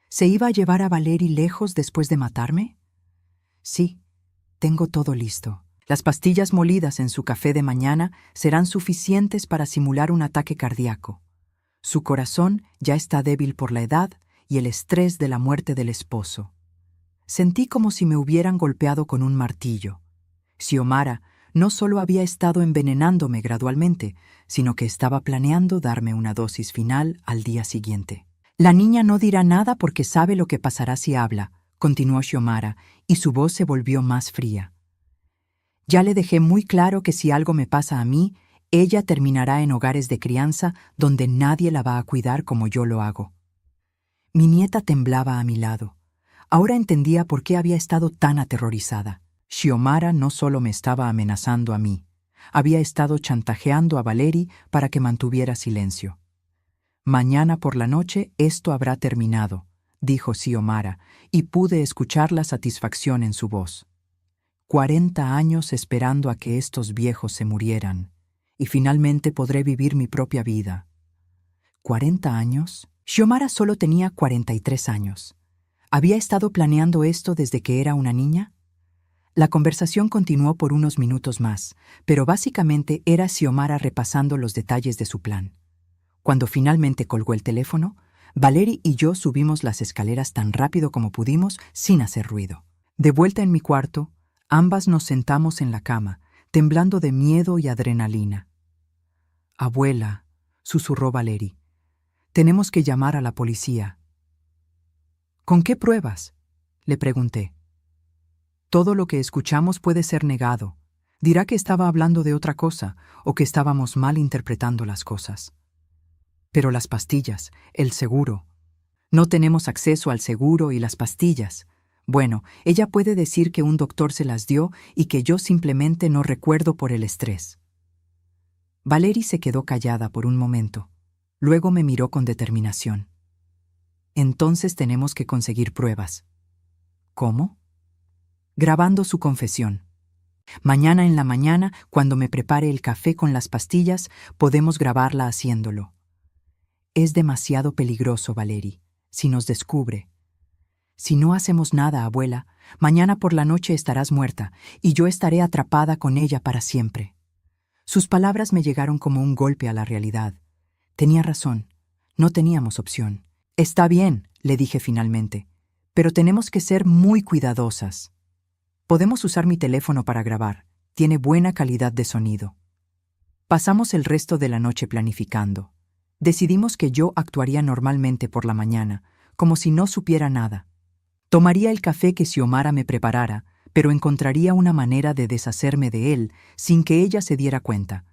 [SPEAKER 1] ¿Se iba a llevar a Valery lejos después de matarme? «Sí, tengo todo listo. Las pastillas molidas en su café de mañana serán suficientes para simular un ataque cardíaco. Su corazón ya está débil por la edad y el estrés de la muerte del esposo». Sentí como si me hubieran golpeado con un martillo. Xiomara no solo había estado envenenándome gradualmente, sino que estaba planeando darme una dosis final al día siguiente. «La niña no dirá nada porque sabe lo que pasará si habla», continuó Xiomara, y su voz se volvió más fría. «Ya le dejé muy claro que si algo me pasa a mí, ella terminará en hogares de crianza donde nadie la va a cuidar como yo lo hago». Mi nieta temblaba a mi lado. Ahora entendía por qué había estado tan aterrorizada. Xiomara no solo me estaba amenazando a mí, había estado chantajeando a Valery para que mantuviera silencio. «Mañana por la noche esto habrá terminado», dijo Xiomara, y pude escuchar la satisfacción en su voz. 40 años esperando a que estos viejos se murieran, y finalmente podré vivir mi propia vida. ¿40 años? Xiomara solo tenía 43 años. ¿Había estado planeando esto desde que era una niña? La conversación continuó por unos minutos más, pero básicamente era Xiomara repasando los detalles de su plan. Cuando finalmente colgó el teléfono, Valery y yo subimos las escaleras tan rápido como pudimos sin hacer ruido. De vuelta en mi cuarto, ambas nos sentamos en la cama, temblando de miedo y adrenalina. «Abuela», susurró Valery, «tenemos que llamar a la policía». «¿Con qué pruebas?», le pregunté. «Todo lo que escuchamos puede ser negado. Dirá que estaba hablando de otra cosa o que estábamos mal interpretando las cosas». «Pero las pastillas, el seguro. No tenemos acceso al seguro y las pastillas. Bueno, ella puede decir que un doctor se las dio y que yo simplemente no recuerdo por el estrés». Valery se quedó callada por un momento. Luego me miró con determinación. «Entonces tenemos que conseguir pruebas». «¿Cómo?». «Grabando su confesión. Mañana en la mañana, cuando me prepare el café con las pastillas, podemos grabarla haciéndolo». «Es demasiado peligroso, Valery, si nos descubre». «Si no hacemos nada, abuela, mañana por la noche estarás muerta y yo estaré atrapada con ella para siempre». Sus palabras me llegaron como un golpe a la realidad. Tenía razón, no teníamos opción. «Está bien», le dije finalmente, «pero tenemos que ser muy cuidadosas. Podemos usar mi teléfono para grabar, tiene buena calidad de sonido». Pasamos el resto de la noche planificando. Decidimos que yo actuaría normalmente por la mañana, como si no supiera nada. Tomaría el café que Xiomara me preparara, pero encontraría una manera de deshacerme de él sin que ella se diera cuenta.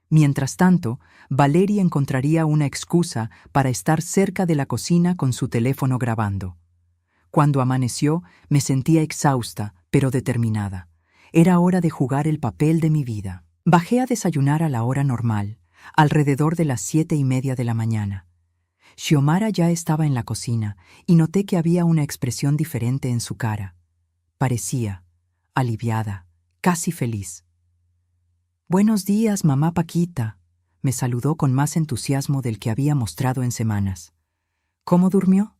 [SPEAKER 1] Mientras tanto, Valery encontraría una excusa para estar cerca de la cocina con su teléfono grabando. Cuando amaneció, me sentía exhausta, pero determinada. Era hora de jugar el papel de mi vida. Bajé a desayunar a la hora normal, alrededor de las 7:30 de la mañana. Xiomara ya estaba en la cocina y noté que había una expresión diferente en su cara. Parecía aliviada, casi feliz. «Buenos días, mamá Paquita», me saludó con más entusiasmo del que había mostrado en semanas. «¿Cómo durmió?».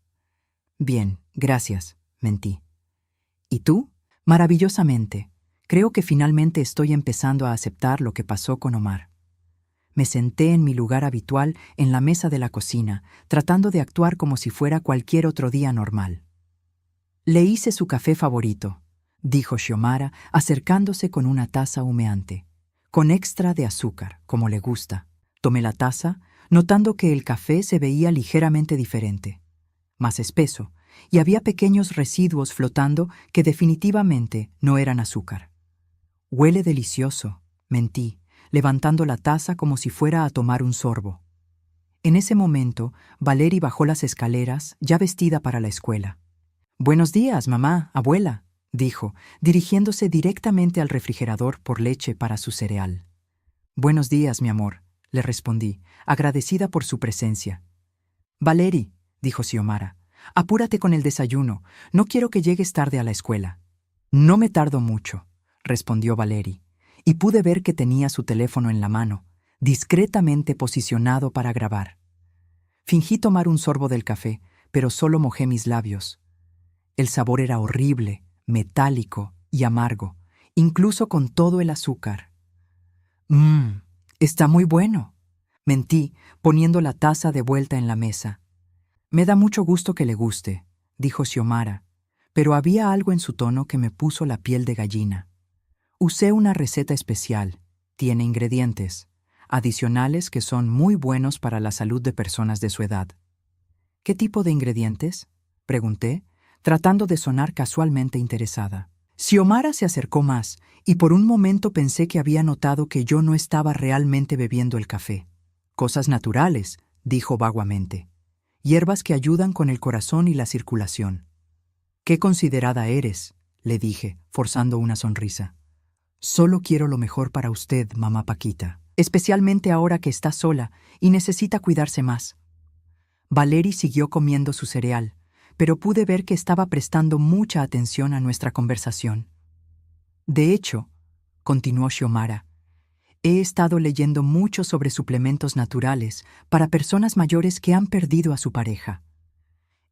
[SPEAKER 1] «Bien, gracias», mentí. «¿Y tú?». «Maravillosamente. Creo que finalmente estoy empezando a aceptar lo que pasó con Omar». Me senté en mi lugar habitual en la mesa de la cocina, tratando de actuar como si fuera cualquier otro día normal. «Le hice su café favorito», dijo Xiomara, acercándose con una taza humeante, «con extra de azúcar, como le gusta». Tomé la taza, notando que el café se veía ligeramente diferente, más espeso, y había pequeños residuos flotando que definitivamente no eran azúcar. «Huele delicioso», mentí, levantando la taza como si fuera a tomar un sorbo. En ese momento, Valery bajó las escaleras, ya vestida para la escuela. «Buenos días, mamá, abuela», dijo, dirigiéndose directamente al refrigerador por leche para su cereal. «Buenos días, mi amor», le respondí, agradecida por su presencia. «Valery», dijo Xiomara, «apúrate con el desayuno, no quiero que llegues tarde a la escuela». «No me tardo mucho», respondió Valery, y pude ver que tenía su teléfono en la mano, discretamente posicionado para grabar. Fingí tomar un sorbo del café, pero solo mojé mis labios. El sabor era horrible, metálico y amargo, incluso con todo el azúcar. Está muy bueno», mentí, poniendo la taza de vuelta en la mesa. «Me da mucho gusto que le guste», dijo Xiomara, pero había algo en su tono que me puso la piel de gallina. «Usé una receta especial. Tiene ingredientes adicionales que son muy buenos para la salud de personas de su edad». «¿Qué tipo de ingredientes?», pregunté, tratando de sonar casualmente interesada. Xiomara se acercó más, y por un momento pensé que había notado que yo no estaba realmente bebiendo el café. «Cosas naturales», dijo vaguamente. «Hierbas que ayudan con el corazón y la circulación». «Qué considerada eres», le dije, forzando una sonrisa. «Solo quiero lo mejor para usted, mamá Paquita, especialmente ahora que está sola y necesita cuidarse más». Valery siguió comiendo su cereal, pero pude ver que estaba prestando mucha atención a nuestra conversación. «De hecho», continuó Xiomara, «he estado leyendo mucho sobre suplementos naturales para personas mayores que han perdido a su pareja.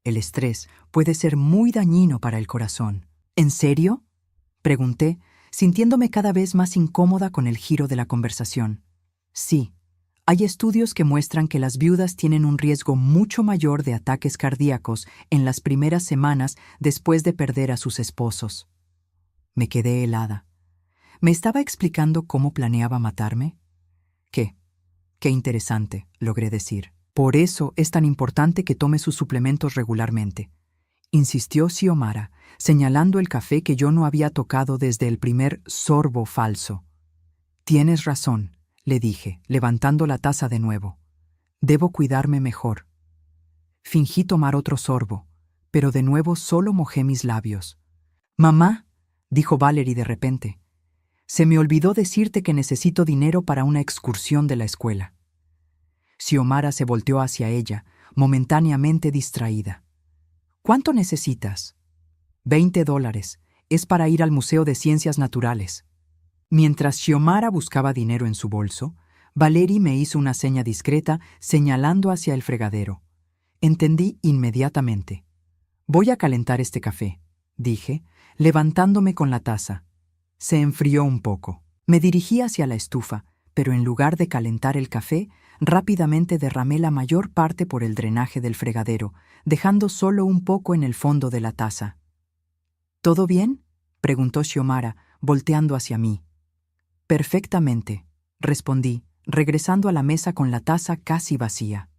[SPEAKER 1] El estrés puede ser muy dañino para el corazón». «¿En serio?», pregunté, sintiéndome cada vez más incómoda con el giro de la conversación. «Sí», Hay estudios que muestran que las viudas tienen un riesgo mucho mayor de ataques cardíacos en las primeras semanas después de perder a sus esposos. Me quedé helada. ¿Me estaba explicando cómo planeaba matarme? Qué interesante, logré decir. Por eso es tan importante que tome sus suplementos regularmente, insistió Xiomara, señalando el café que yo no había tocado desde el primer sorbo falso. Tienes razón, le dije, levantando la taza de nuevo. Debo cuidarme mejor. Fingí tomar otro sorbo, pero de nuevo solo mojé mis labios. Mamá, dijo Valerie de repente, se me olvidó decirte que necesito dinero para una excursión de la escuela. Xiomara se volteó hacia ella, momentáneamente distraída. ¿Cuánto necesitas? $20. Es para ir al Museo de Ciencias Naturales. Mientras Xiomara buscaba dinero en su bolso, Valerie me hizo una seña discreta señalando hacia el fregadero. Entendí inmediatamente. Voy a calentar este café, dije, levantándome con la taza. Se enfrió un poco. Me dirigí hacia la estufa, pero en lugar de calentar el café, rápidamente derramé la mayor parte por el drenaje del fregadero, dejando solo un poco en el fondo de la taza. ¿Todo bien?, preguntó Xiomara, volteando hacia mí. Perfectamente, respondí, regresando a la mesa con la taza casi vacía.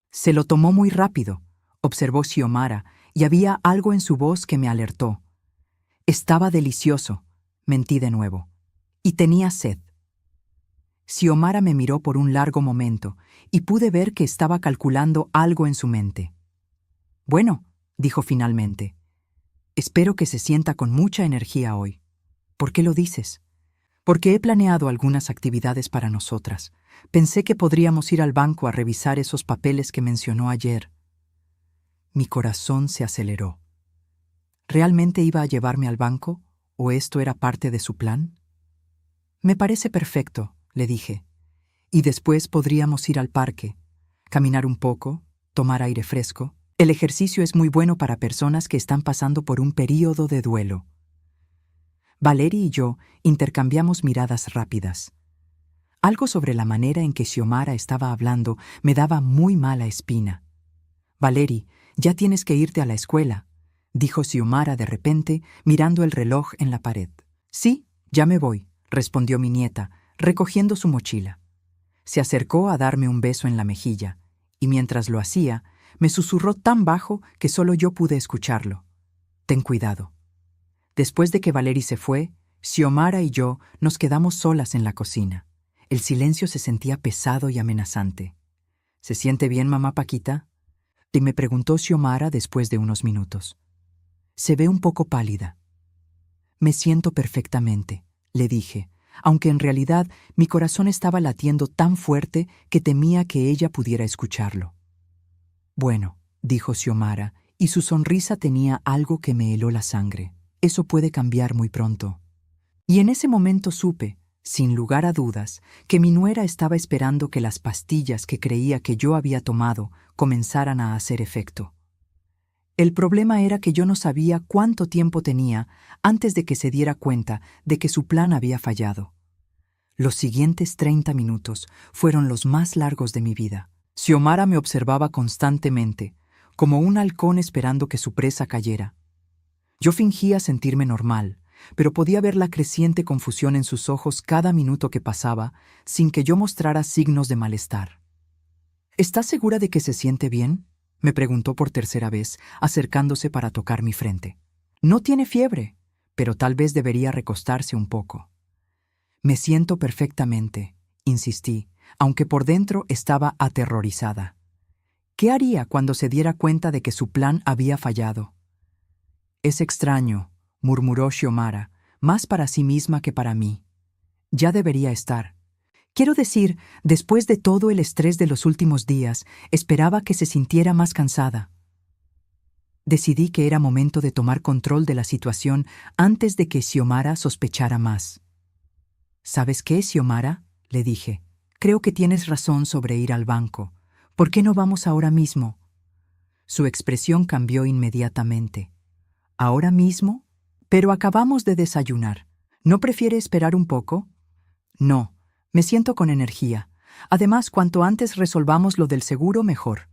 [SPEAKER 1] Se lo tomó muy rápido, observó Xiomara, y había algo en su voz que me alertó. Estaba delicioso, mentí de nuevo, y tenía sed. Xiomara me miró por un largo momento, y pude ver que estaba calculando algo en su mente. Bueno, dijo finalmente, espero que se sienta con mucha energía hoy. ¿Por qué lo dices? Porque he planeado algunas actividades para nosotras. Pensé que podríamos ir al banco a revisar esos papeles que mencionó ayer. Mi corazón se aceleró. ¿Realmente iba a llevarme al banco? ¿O esto era parte de su plan? Me parece perfecto, le dije. Y después podríamos ir al parque, caminar un poco, tomar aire fresco. El ejercicio es muy bueno para personas que están pasando por un período de duelo. Valerie y yo intercambiamos miradas rápidas. Algo sobre la manera en que Xiomara estaba hablando me daba muy mala espina. Valerie, ya tienes que irte a la escuela, dijo Xiomara de repente, mirando el reloj en la pared. Sí, ya me voy, respondió mi nieta, recogiendo su mochila. Se acercó a darme un beso en la mejilla, y mientras lo hacía, me susurró tan bajo que solo yo pude escucharlo. Ten cuidado. Después de que Valerie se fue, Xiomara y yo nos quedamos solas en la cocina. El silencio se sentía pesado y amenazante. ¿Se siente bien, mamá Paquita?, y me preguntó Xiomara después de unos minutos. Se ve un poco pálida. Me siento perfectamente, le dije, aunque en realidad mi corazón estaba latiendo tan fuerte que temía que ella pudiera escucharlo. Bueno, dijo Xiomara, y su sonrisa tenía algo que me heló la sangre. Eso puede cambiar muy pronto. Y en ese momento supe, sin lugar a dudas, que mi nuera estaba esperando que las pastillas que creía que yo había tomado comenzaran a hacer efecto. El problema era que yo no sabía cuánto tiempo tenía antes de que se diera cuenta de que su plan había fallado. Los siguientes 30 minutos fueron los más largos de mi vida. Xiomara me observaba constantemente, como un halcón esperando que su presa cayera. Yo fingía sentirme normal, pero podía ver la creciente confusión en sus ojos cada minuto que pasaba, sin que yo mostrara signos de malestar. ¿Estás segura de que se siente bien?, me preguntó por tercera vez, acercándose para tocar mi frente. No tiene fiebre, pero tal vez debería recostarse un poco. Me siento perfectamente, insistí, aunque por dentro estaba aterrorizada. ¿Qué haría cuando se diera cuenta de que su plan había fallado? Es extraño, murmuró Xiomara, más para sí misma que para mí. Ya debería estar. Quiero decir, después de todo el estrés de los últimos días, esperaba que se sintiera más cansada. Decidí que era momento de tomar control de la situación antes de que Xiomara sospechara más. ¿Sabes qué, Xiomara?, le dije. Creo que tienes razón sobre ir al banco. ¿Por qué no vamos ahora mismo? Su expresión cambió inmediatamente. ¿Ahora mismo? Pero acabamos de desayunar. ¿No prefiere esperar un poco? No, me siento con energía. Además, cuanto antes resolvamos lo del seguro, mejor.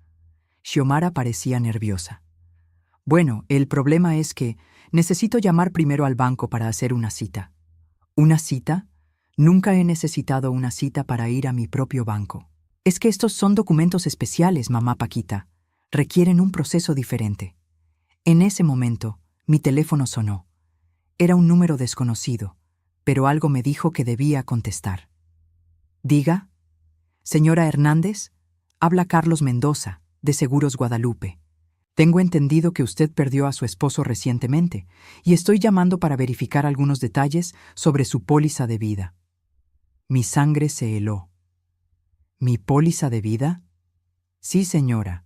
[SPEAKER 1] Xiomara parecía nerviosa. Bueno, el problema es que necesito llamar primero al banco para hacer una cita. ¿Una cita? Nunca he necesitado una cita para ir a mi propio banco. Es que estos son documentos especiales, mamá Paquita. Requieren un proceso diferente. En ese momento, mi teléfono sonó. Era un número desconocido, pero algo me dijo que debía contestar. Diga. Señora Hernández, habla Carlos Mendoza, de Seguros Guadalupe. Tengo entendido que usted perdió a su esposo recientemente y estoy llamando para verificar algunos detalles sobre su póliza de vida. Mi sangre se heló. ¿Mi póliza de vida? Sí, señora.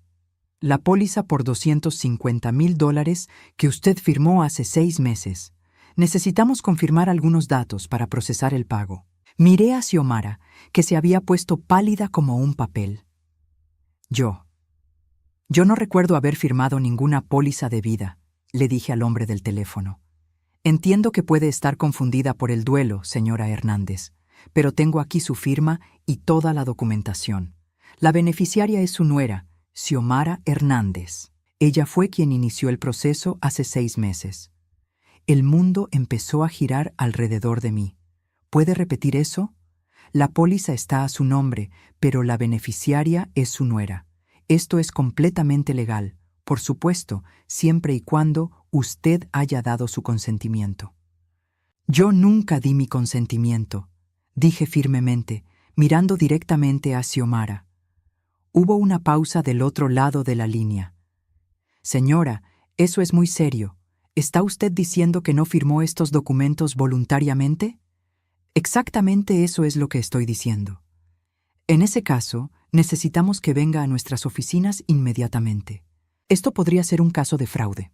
[SPEAKER 1] La póliza por $250,000 que usted firmó hace 6 meses. Necesitamos confirmar algunos datos para procesar el pago. Miré a Xiomara, que se había puesto pálida como un papel. Yo no recuerdo haber firmado ninguna póliza de vida, le dije al hombre del teléfono. Entiendo que puede estar confundida por el duelo, señora Hernández, pero tengo aquí su firma y toda la documentación. La beneficiaria es su nuera, Xiomara Hernández. Ella fue quien inició el proceso hace 6 meses. El mundo empezó a girar alrededor de mí. ¿Puede repetir eso? La póliza está a su nombre, pero la beneficiaria es su nuera. Esto es completamente legal, por supuesto, siempre y cuando usted haya dado su consentimiento. Yo nunca di mi consentimiento, dije firmemente, mirando directamente a Xiomara. Hubo una pausa del otro lado de la línea. Señora, eso es muy serio. ¿Está usted diciendo que no firmó estos documentos voluntariamente? Exactamente eso es lo que estoy diciendo. En ese caso, necesitamos que venga a nuestras oficinas inmediatamente. Esto podría ser un caso de fraude.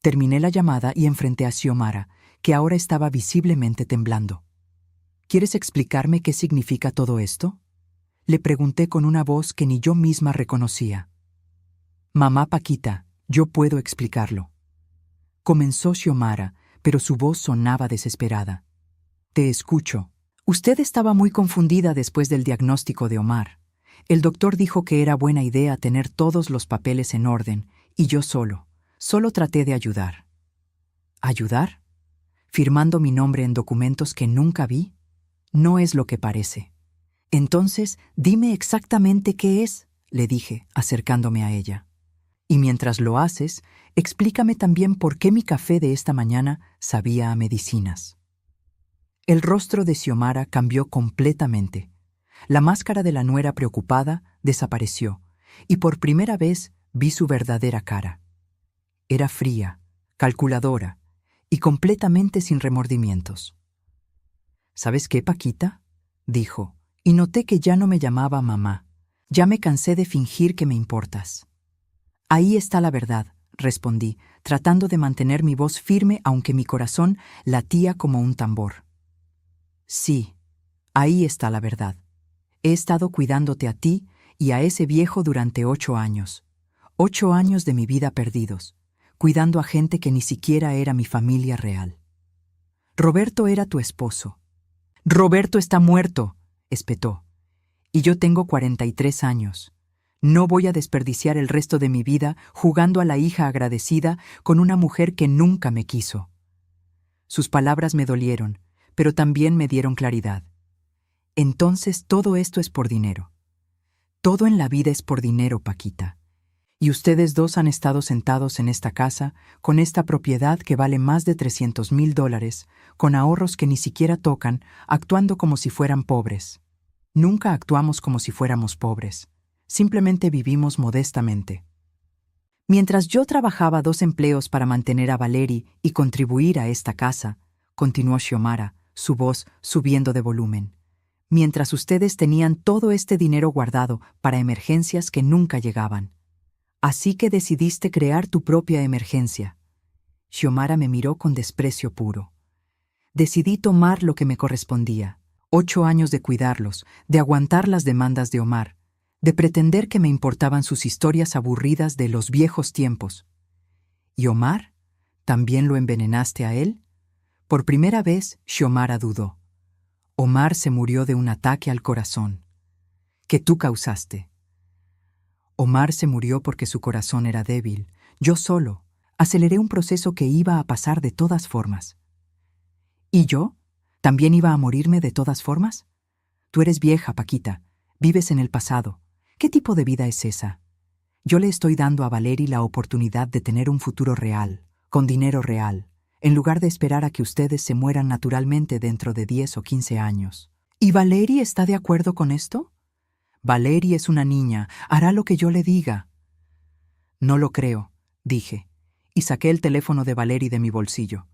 [SPEAKER 1] Terminé la llamada y enfrenté a Xiomara, que ahora estaba visiblemente temblando. ¿Quieres explicarme qué significa todo esto? Le pregunté con una voz que ni yo misma reconocía. Mamá Paquita, yo puedo explicarlo. Comenzó Xiomara, pero su voz sonaba desesperada. Te escucho. Usted estaba muy confundida después del diagnóstico de Omar. El doctor dijo que era buena idea tener todos los papeles en orden, y yo solo traté de ayudar. ¿Ayudar? ¿Firmando mi nombre en documentos que nunca vi? No es lo que parece. Entonces, dime exactamente qué es, le dije, acercándome a ella. Y mientras lo haces, explícame también por qué mi café de esta mañana sabía a medicinas. El rostro de Xiomara cambió completamente. La máscara de la nuera preocupada desapareció, y por primera vez vi su verdadera cara. Era fría, calculadora, y completamente sin remordimientos. ¿Sabes qué, Paquita?, dijo, y noté que ya no me llamaba mamá. Ya me cansé de fingir que me importas. Ahí está la verdad, respondí, tratando de mantener mi voz firme aunque mi corazón latía como un tambor. Sí, ahí está la verdad. He estado cuidándote a ti y a ese viejo durante 8 años. 8 años de mi vida perdidos, cuidando a gente que ni siquiera era mi familia real. Roberto era tu esposo. Roberto está muerto, espetó. Y yo tengo 43 años. No voy a desperdiciar el resto de mi vida jugando a la hija agradecida con una mujer que nunca me quiso. Sus palabras me dolieron, pero también me dieron claridad. Entonces todo esto es por dinero. Todo en la vida es por dinero, Paquita. Y ustedes dos han estado sentados en esta casa, con esta propiedad que vale más de $300,000, con ahorros que ni siquiera tocan, actuando como si fueran pobres. Nunca actuamos como si fuéramos pobres. Simplemente vivimos modestamente. Mientras yo trabajaba 2 empleos para mantener a Valeri y contribuir a esta casa, continuó Xiomara, su voz subiendo de volumen. Mientras ustedes tenían todo este dinero guardado para emergencias que nunca llegaban. Así que decidiste crear tu propia emergencia. Xiomara me miró con desprecio puro. Decidí tomar lo que me correspondía. 8 años de cuidarlos, de aguantar las demandas de Omar, de pretender que me importaban sus historias aburridas de los viejos tiempos. ¿Y Omar? ¿También lo envenenaste a él? Por primera vez, Xiomara dudó. Omar se murió de un ataque al corazón. que tú causaste. Omar se murió porque su corazón era débil. Yo solo aceleré un proceso que iba a pasar de todas formas. ¿Y yo? ¿También iba a morirme de todas formas? Tú eres vieja, Paquita. Vives en el pasado. ¿Qué tipo de vida es esa? Yo le estoy dando a Valery la oportunidad de tener un futuro real, con dinero real, en lugar de esperar a que ustedes se mueran naturalmente dentro de 10 o 15 años. ¿Y Valery está de acuerdo con esto? Valery es una niña, hará lo que yo le diga. No lo creo, dije, y saqué el teléfono de Valery de mi bolsillo,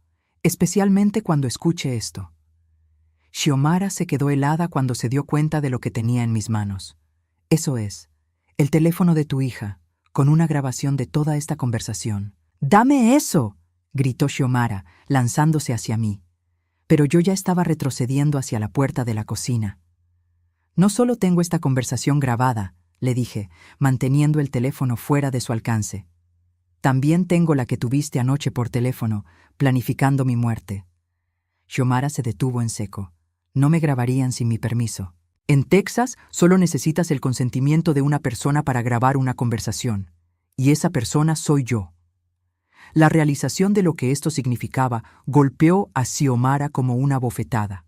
[SPEAKER 1] especialmente cuando escuche esto. Xiomara se quedó helada cuando se dio cuenta de lo que tenía en mis manos. Eso es, el teléfono de tu hija, con una grabación de toda esta conversación. ¡Dame eso!, gritó Xiomara, lanzándose hacia mí. Pero yo ya estaba retrocediendo hacia la puerta de la cocina. No solo tengo esta conversación grabada, le dije, manteniendo el teléfono fuera de su alcance. También tengo la que tuviste anoche por teléfono, planificando mi muerte. Xiomara se detuvo en seco. No me grabarían sin mi permiso. En Texas solo necesitas el consentimiento de una persona para grabar una conversación, y esa persona soy yo. La realización de lo que esto significaba golpeó a Xiomara como una bofetada.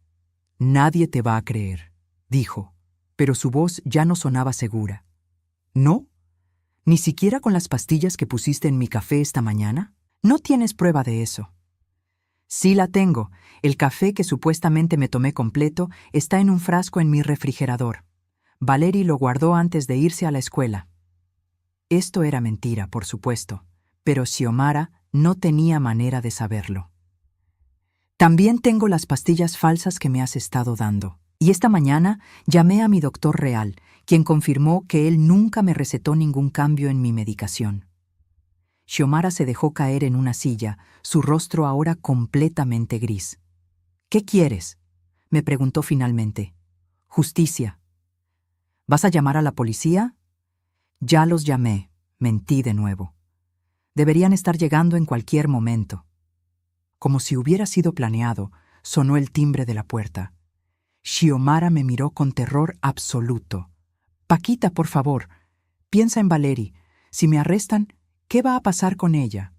[SPEAKER 1] Nadie te va a creer, dijo, pero su voz ya no sonaba segura. ¿No? ¿Ni siquiera con las pastillas que pusiste en mi café esta mañana? No tienes prueba de eso. Sí la tengo. El café que supuestamente me tomé completo está en un frasco en mi refrigerador. Valery lo guardó antes de irse a la escuela. Esto era mentira, por supuesto, pero Xiomara no tenía manera de saberlo. También tengo las pastillas falsas que me has estado dando. Y esta mañana llamé a mi doctor real, quien confirmó que él nunca me recetó ningún cambio en mi medicación. Xiomara se dejó caer en una silla, su rostro ahora completamente gris. ¿Qué quieres?, me preguntó finalmente. Justicia. ¿Vas a llamar a la policía? Ya los llamé, mentí de nuevo. Deberían estar llegando en cualquier momento. Como si hubiera sido planeado, sonó el timbre de la puerta. Xiomara me miró con terror absoluto. Paquita, por favor, piensa en Valery. Si me arrestan, ¿qué va a pasar con ella?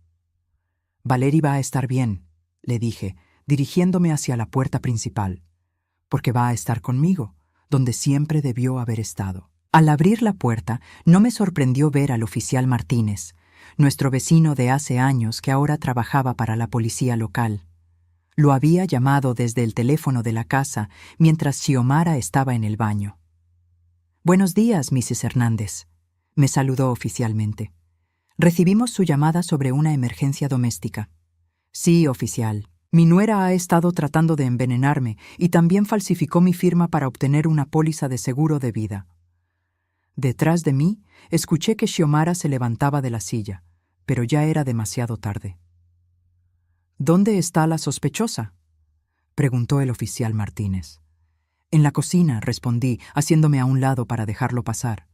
[SPEAKER 1] Valery va a estar bien, le dije, dirigiéndome hacia la puerta principal, porque va a estar conmigo, donde siempre debió haber estado. Al abrir la puerta, no me sorprendió ver al oficial Martínez, nuestro vecino de hace años que ahora trabajaba para la policía local. Lo había llamado desde el teléfono de la casa mientras Xiomara estaba en el baño. «Buenos días, Mrs. Hernández», me saludó oficialmente. «Recibimos su llamada sobre una emergencia doméstica». «Sí, oficial. Mi nuera ha estado tratando de envenenarme y también falsificó mi firma para obtener una póliza de seguro de vida». Detrás de mí, escuché que Xiomara se levantaba de la silla, pero ya era demasiado tarde. «¿Dónde está la sospechosa?», preguntó el oficial Martínez. «En la cocina», respondí, haciéndome a un lado para dejarlo pasar.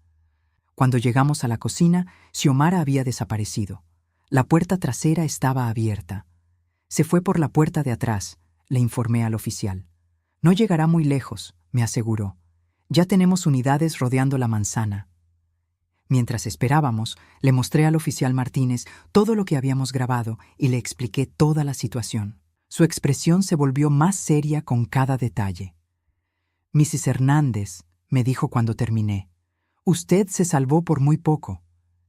[SPEAKER 1] Cuando llegamos a la cocina, Xiomara había desaparecido. La puerta trasera estaba abierta. Se fue por la puerta de atrás, le informé al oficial. «No llegará muy lejos», me aseguró. «Ya tenemos unidades rodeando la manzana». Mientras esperábamos, le mostré al oficial Martínez todo lo que habíamos grabado y le expliqué toda la situación. Su expresión se volvió más seria con cada detalle. «Mrs. Hernández», me dijo cuando terminé, «usted se salvó por muy poco,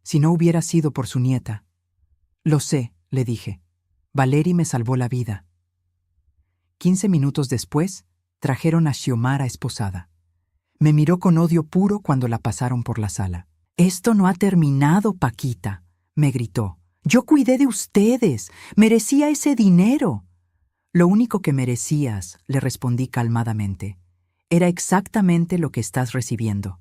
[SPEAKER 1] si no hubiera sido por su nieta». «Lo sé», le dije. «Valery me salvó la vida». 15 minutos después, trajeron a Xiomara esposada. Me miró con odio puro cuando la pasaron por la sala. «Esto no ha terminado, Paquita», me gritó. «Yo cuidé de ustedes. Merecía ese dinero». «Lo único que merecías», le respondí calmadamente, «era exactamente lo que estás recibiendo».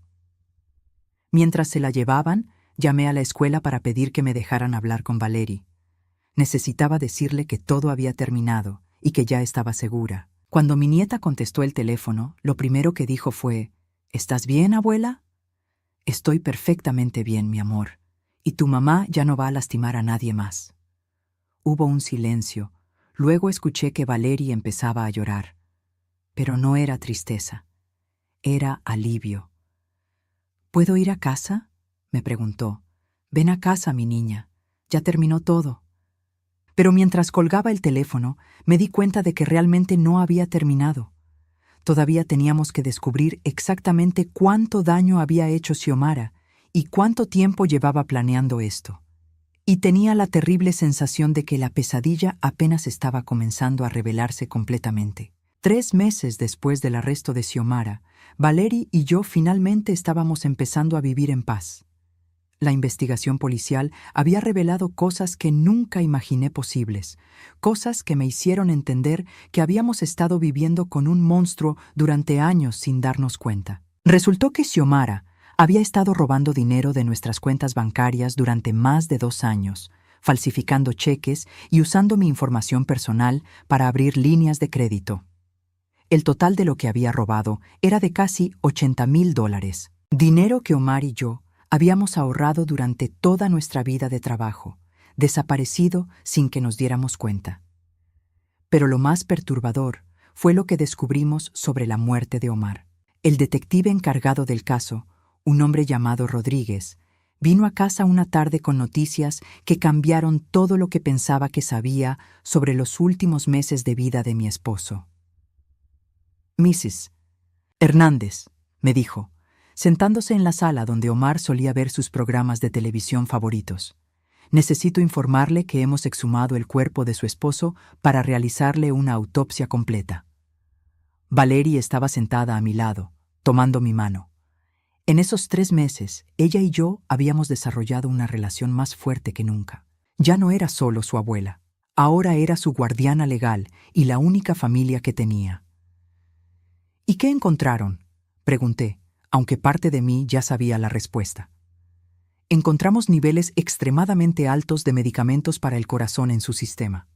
[SPEAKER 1] Mientras se la llevaban, llamé a la escuela para pedir que me dejaran hablar con Valery. Necesitaba decirle que todo había terminado y que ya estaba segura. Cuando mi nieta contestó el teléfono, lo primero que dijo fue: «¿Estás bien, abuela?» «Estoy perfectamente bien, mi amor, y tu mamá ya no va a lastimar a nadie más». Hubo un silencio. Luego escuché que Valery empezaba a llorar. Pero no era tristeza. Era alivio. ¿Puedo ir a casa?, me preguntó. Ven a casa, mi niña. Ya terminó todo. Pero mientras colgaba el teléfono, me di cuenta de que realmente no había terminado. Todavía teníamos que descubrir exactamente cuánto daño había hecho Xiomara y cuánto tiempo llevaba planeando esto. Y tenía la terrible sensación de que la pesadilla apenas estaba comenzando a revelarse completamente. 3 meses después del arresto de Xiomara, Valerie y yo finalmente estábamos empezando a vivir en paz. La investigación policial había revelado cosas que nunca imaginé posibles, cosas que me hicieron entender que habíamos estado viviendo con un monstruo durante años sin darnos cuenta. Resultó que Xiomara había estado robando dinero de nuestras cuentas bancarias durante más de 2 años, falsificando cheques y usando mi información personal para abrir líneas de crédito. El total de lo que había robado era de casi $80,000, dinero que Omar y yo habíamos ahorrado durante toda nuestra vida de trabajo, desaparecido sin que nos diéramos cuenta. Pero lo más perturbador fue lo que descubrimos sobre la muerte de Omar. El detective encargado del caso, un hombre llamado Rodríguez, vino a casa una tarde con noticias que cambiaron todo lo que pensaba que sabía sobre los últimos meses de vida de mi esposo. «Mrs. Hernández», me dijo, sentándose en la sala donde Omar solía ver sus programas de televisión favoritos. «Necesito informarle que hemos exhumado el cuerpo de su esposo para realizarle una autopsia completa». Valerie estaba sentada a mi lado, tomando mi mano. En esos 3 meses, ella y yo habíamos desarrollado una relación más fuerte que nunca. Ya no era solo su abuela, ahora era su guardiana legal y la única familia que tenía. «¿Y qué encontraron?», pregunté, aunque parte de mí ya sabía la respuesta. Encontramos niveles extremadamente altos de medicamentos para el corazón en su sistema.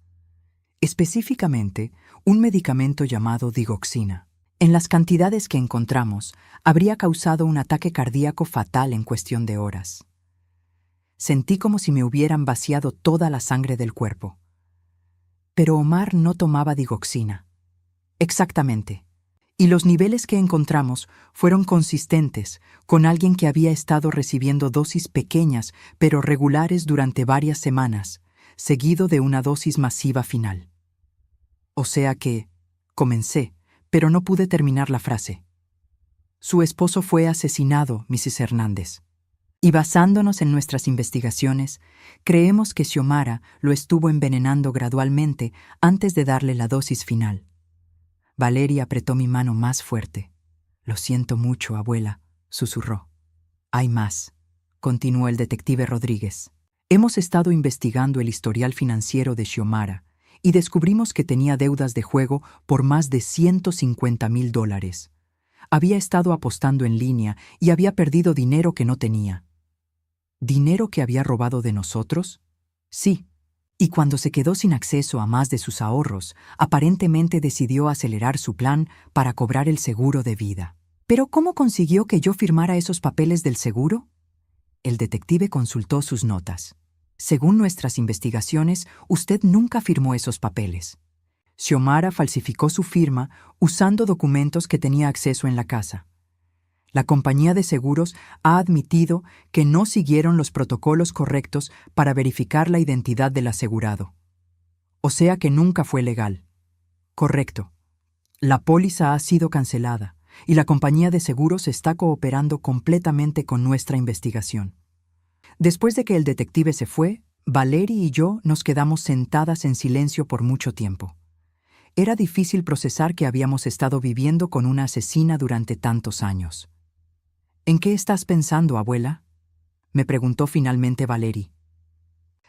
[SPEAKER 1] Específicamente, un medicamento llamado digoxina. En las cantidades que encontramos, habría causado un ataque cardíaco fatal en cuestión de horas. Sentí como si me hubieran vaciado toda la sangre del cuerpo. Pero Omar no tomaba digoxina. Exactamente. Y los niveles que encontramos fueron consistentes con alguien que había estado recibiendo dosis pequeñas pero regulares durante varias semanas, seguido de una dosis masiva final. O sea que, comencé, pero no pude terminar la frase. Su esposo fue asesinado, Mrs. Hernández. Y basándonos en nuestras investigaciones, creemos que Xiomara lo estuvo envenenando gradualmente antes de darle la dosis final. Valerie apretó mi mano más fuerte. «Lo siento mucho, abuela», susurró. «Hay más», continuó el detective Rodríguez. «Hemos estado investigando el historial financiero de Xiomara y descubrimos que tenía deudas de juego por más de $150,000. Había estado apostando en línea y había perdido dinero que no tenía». ¿Dinero que había robado de nosotros? Sí. Y cuando se quedó sin acceso a más de sus ahorros, aparentemente decidió acelerar su plan para cobrar el seguro de vida. ¿Pero cómo consiguió que yo firmara esos papeles del seguro? El detective consultó sus notas. Según nuestras investigaciones, usted nunca firmó esos papeles. Xiomara falsificó su firma usando documentos que tenía acceso en la casa. La compañía de seguros ha admitido que no siguieron los protocolos correctos para verificar la identidad del asegurado. O sea que nunca fue legal. Correcto. La póliza ha sido cancelada y la compañía de seguros está cooperando completamente con nuestra investigación. Después de que el detective se fue, Valerie y yo nos quedamos sentadas en silencio por mucho tiempo. Era difícil procesar que habíamos estado viviendo con una asesina durante tantos años. «¿En qué estás pensando, abuela?», me preguntó finalmente Valerie.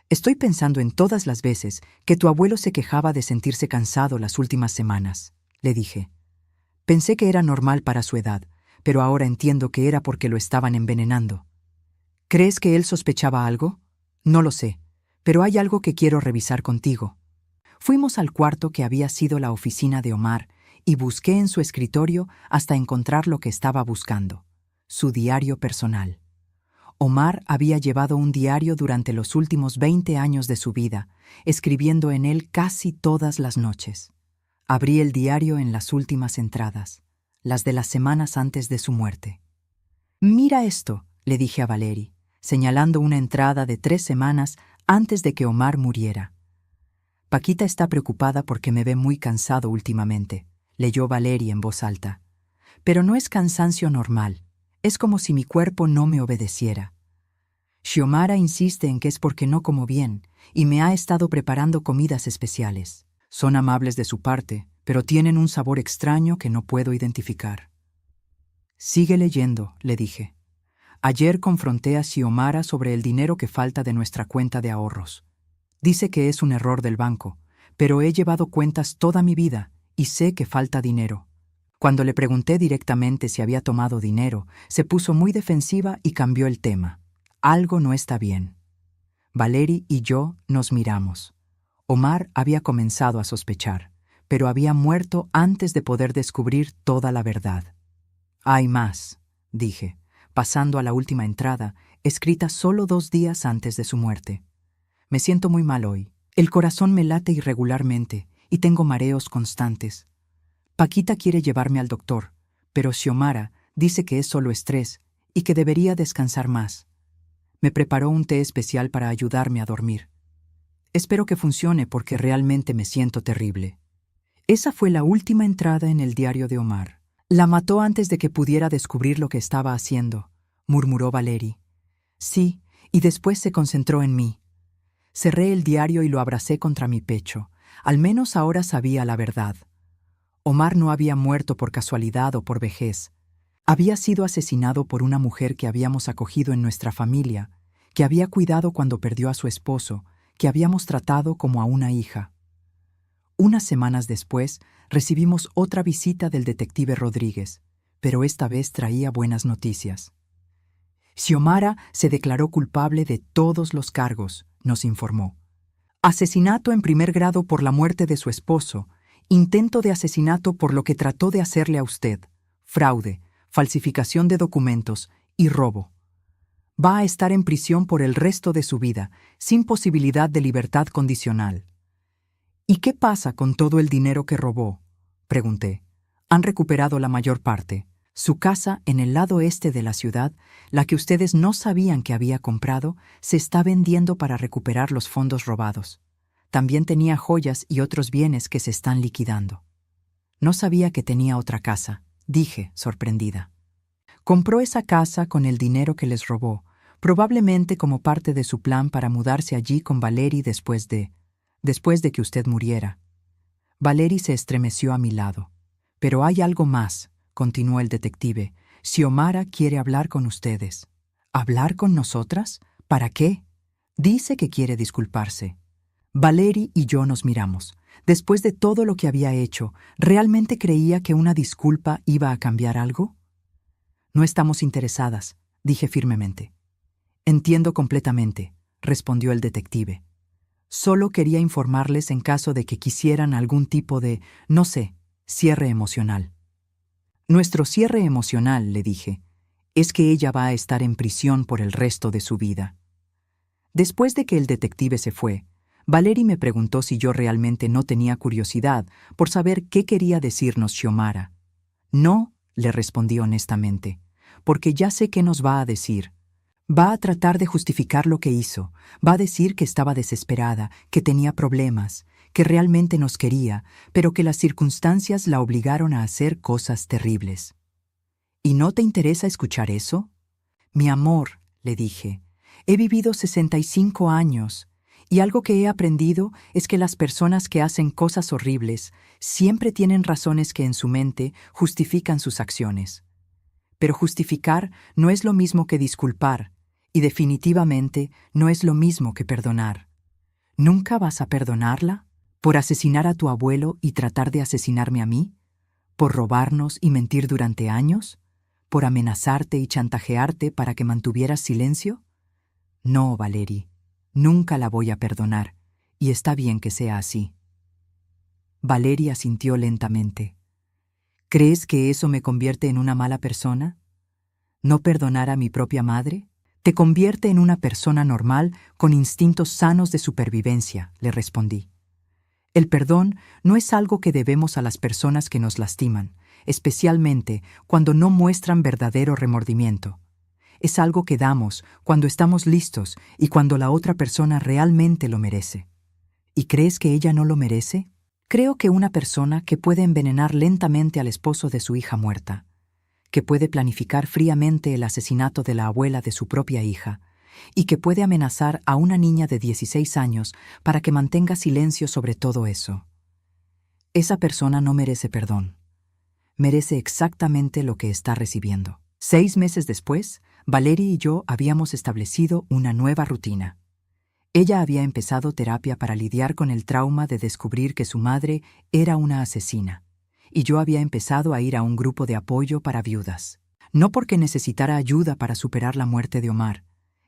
[SPEAKER 1] «Estoy pensando en todas las veces que tu abuelo se quejaba de sentirse cansado las últimas semanas», le dije. Pensé que era normal para su edad, pero ahora entiendo que era porque lo estaban envenenando. ¿Crees que él sospechaba algo? No lo sé, pero hay algo que quiero revisar contigo. Fuimos al cuarto que había sido la oficina de Omar y busqué en su escritorio hasta encontrar lo que estaba buscando: su diario personal. Omar había llevado un diario durante los últimos 20 años de su vida, escribiendo en él casi todas las noches. Abrí el diario en las últimas entradas, las de las semanas antes de su muerte. Mira esto, le dije a Valery, señalando una entrada de 3 semanas antes de que Omar muriera. Paquita está preocupada porque me ve muy cansado últimamente, leyó Valery en voz alta. Pero no es cansancio normal, es como si mi cuerpo no me obedeciera. Xiomara insiste en que es porque no como bien y me ha estado preparando comidas especiales. Son amables de su parte, pero tienen un sabor extraño que no puedo identificar. Sigue leyendo, le dije. Ayer confronté a Xiomara sobre el dinero que falta de nuestra cuenta de ahorros. Dice que es un error del banco, pero he llevado cuentas toda mi vida y sé que falta dinero. Cuando le pregunté directamente si había tomado dinero, se puso muy defensiva y cambió el tema. Algo no está bien. Valery y yo nos miramos. Omar había comenzado a sospechar, pero había muerto antes de poder descubrir toda la verdad. Hay más, dije, pasando a la última entrada, escrita solo 2 días antes de su muerte. Me siento muy mal hoy. El corazón me late irregularmente y tengo mareos constantes. Paquita quiere llevarme al doctor, pero Xiomara dice que es solo estrés y que debería descansar más. Me preparó un té especial para ayudarme a dormir. Espero que funcione porque realmente me siento terrible. Esa fue la última entrada en el diario de Omar. La mató antes de que pudiera descubrir lo que estaba haciendo, murmuró Valery. Sí, y después se concentró en mí. Cerré el diario y lo abracé contra mi pecho. Al menos ahora sabía la verdad. Omar no había muerto por casualidad o por vejez. Había sido asesinado por una mujer que habíamos acogido en nuestra familia, que había cuidado cuando perdió a su esposo, que habíamos tratado como a una hija. Unas semanas después, recibimos otra visita del detective Rodríguez, pero esta vez traía buenas noticias. Xiomara se declaró culpable de todos los cargos, nos informó. Asesinato en primer grado por la muerte de su esposo, intento de asesinato por lo que trató de hacerle a usted, fraude, falsificación de documentos y robo. Va a estar en prisión por el resto de su vida, sin posibilidad de libertad condicional. ¿Y qué pasa con todo el dinero que robó?, pregunté. Han recuperado la mayor parte. Su casa en el lado este de la ciudad, la que ustedes no sabían que había comprado, se está vendiendo para recuperar los fondos robados. También tenía joyas y otros bienes que se están liquidando. No sabía que tenía otra casa, dije, sorprendida. Compró esa casa con el dinero que les robó, probablemente como parte de su plan para mudarse allí con Valery después de que usted muriera. Valery se estremeció a mi lado. Pero hay algo más, continuó el detective. Xiomara quiere hablar con ustedes. ¿Hablar con nosotras? ¿Para qué? Dice que quiere disculparse. Valery y yo nos miramos. Después de todo lo que había hecho, ¿realmente creía que una disculpa iba a cambiar algo? No estamos interesadas, dije firmemente. Entiendo completamente, respondió el detective. Solo quería informarles en caso de que quisieran algún tipo de, no sé, cierre emocional. Nuestro cierre emocional, le dije, es que ella va a estar en prisión por el resto de su vida. Después de que el detective se fue, Valery me preguntó si yo realmente no tenía curiosidad por saber qué quería decirnos Xiomara. No, le respondí honestamente, porque ya sé qué nos va a decir. Va a tratar de justificar lo que hizo, va a decir que estaba desesperada, que tenía problemas, que realmente nos quería, pero que las circunstancias la obligaron a hacer cosas terribles. ¿Y no te interesa escuchar eso? Mi amor, le dije, he vivido 65 años, y algo que he aprendido es que las personas que hacen cosas horribles siempre tienen razones que en su mente justifican sus acciones. Pero justificar no es lo mismo que disculpar, y definitivamente no es lo mismo que perdonar. ¿Nunca vas a perdonarla? ¿Por asesinar a tu abuelo y tratar de asesinarme a mí? ¿Por robarnos y mentir durante años? ¿Por amenazarte y chantajearte para que mantuvieras silencio? No, Valery, nunca la voy a perdonar, y está bien que sea así. Valery asintió lentamente. ¿Crees que eso me convierte en una mala persona? ¿No perdonar a mi propia madre? Te convierte en una persona normal con instintos sanos de supervivencia, le respondí. El perdón no es algo que debemos a las personas que nos lastiman, especialmente cuando no muestran verdadero remordimiento. Es algo que damos cuando estamos listos y cuando la otra persona realmente lo merece. ¿Y crees que ella no lo merece? Creo que una persona que puede envenenar lentamente al esposo de su hija muerta, que puede planificar fríamente el asesinato de la abuela de su propia hija, y que puede amenazar a una niña de 16 años para que mantenga silencio sobre todo eso. Esa persona no merece perdón. Merece exactamente lo que está recibiendo. 6 meses después, Valerie y yo habíamos establecido una nueva rutina. Ella había empezado terapia para lidiar con el trauma de descubrir que su madre era una asesina, y yo había empezado a ir a un grupo de apoyo para viudas. No porque necesitara ayuda para superar la muerte de Omar,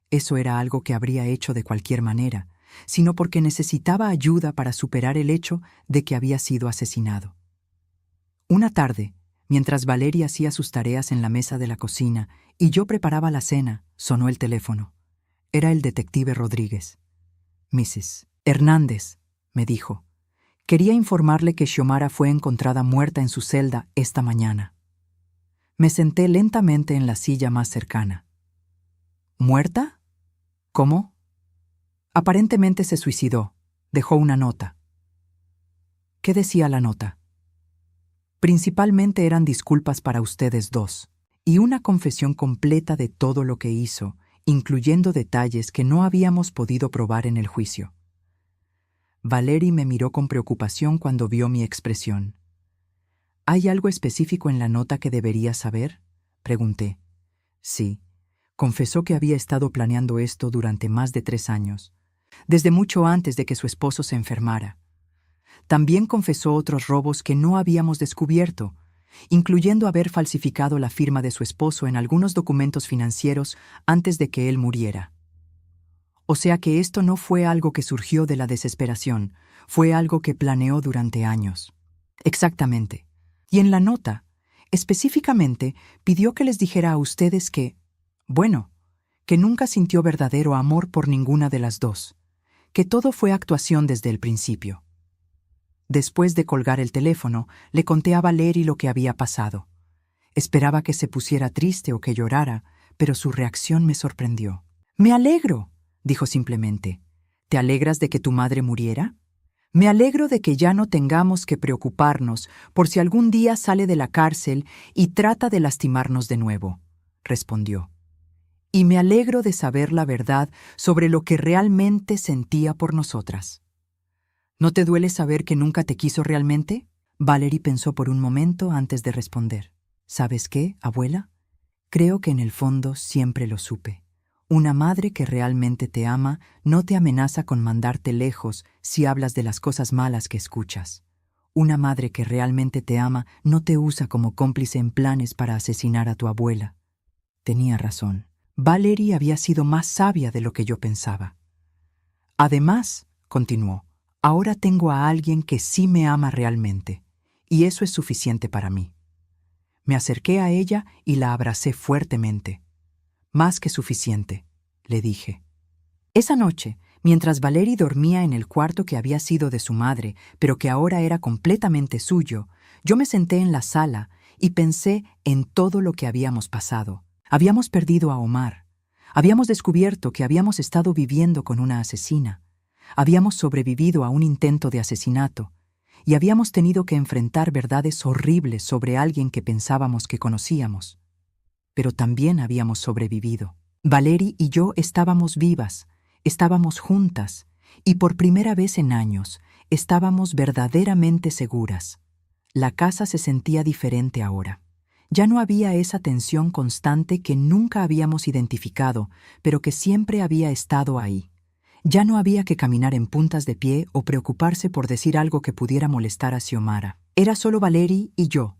[SPEAKER 1] eso era algo que habría hecho de cualquier manera, sino porque necesitaba ayuda para superar el hecho de que había sido asesinado. Una tarde, mientras Valerie hacía sus tareas en la mesa de la cocina y yo preparaba la cena, sonó el teléfono. Era el detective Rodríguez. «Mrs. Hernández», me dijo, «quería informarle que Xiomara fue encontrada muerta en su celda esta mañana». Me senté lentamente en la silla más cercana. «¿Muerta? ¿Cómo?» «Aparentemente se suicidó. Dejó una nota». «¿Qué decía la nota?» «Principalmente eran disculpas para ustedes dos, y una confesión completa de todo lo que hizo, incluyendo detalles que no habíamos podido probar en el juicio». Valerie me miró con preocupación cuando vio mi expresión. «¿Hay algo específico en la nota que debería saber?», pregunté. «Sí. Confesó que había estado planeando esto durante más de 3 años, desde mucho antes de que su esposo se enfermara. También confesó otros robos que no habíamos descubierto, incluyendo haber falsificado la firma de su esposo en algunos documentos financieros antes de que él muriera. O sea que esto no fue algo que surgió de la desesperación, fue algo que planeó durante años». «Exactamente. Y en la nota, específicamente, pidió que les dijera a ustedes que, bueno, que nunca sintió verdadero amor por ninguna de las dos, que todo fue actuación desde el principio». Después de colgar el teléfono, le conté a Valerie lo que había pasado. Esperaba que se pusiera triste o que llorara, pero su reacción me sorprendió. «Me alegro», dijo simplemente. «¿Te alegras de que tu madre muriera?» «Me alegro de que ya no tengamos que preocuparnos por si algún día sale de la cárcel y trata de lastimarnos de nuevo», respondió. «Y me alegro de saber la verdad sobre lo que realmente sentía por nosotras». «¿No te duele saber que nunca te quiso realmente?» Valerie pensó por un momento antes de responder. «¿Sabes qué, abuela? Creo que en el fondo siempre lo supe. Una madre que realmente te ama no te amenaza con mandarte lejos si hablas de las cosas malas que escuchas. Una madre que realmente te ama no te usa como cómplice en planes para asesinar a tu abuela». Tenía razón. Valerie había sido más sabia de lo que yo pensaba. «Además», continuó, «ahora tengo a alguien que sí me ama realmente, y eso es suficiente para mí». Me acerqué a ella y la abracé fuertemente. «Más que suficiente», le dije. Esa noche, mientras Valerie dormía en el cuarto que había sido de su madre, pero que ahora era completamente suyo, yo me senté en la sala y pensé en todo lo que habíamos pasado. Habíamos perdido a Omar. Habíamos descubierto que habíamos estado viviendo con una asesina. Habíamos sobrevivido a un intento de asesinato. Y habíamos tenido que enfrentar verdades horribles sobre alguien que pensábamos que conocíamos. Pero también habíamos sobrevivido. Valerie y yo estábamos vivas, estábamos juntas, y por primera vez en años estábamos verdaderamente seguras. La casa se sentía diferente ahora. Ya no había esa tensión constante que nunca habíamos identificado, pero que siempre había estado ahí. Ya no había que caminar en puntas de pie o preocuparse por decir algo que pudiera molestar a Xiomara. Era solo Valerie y yo,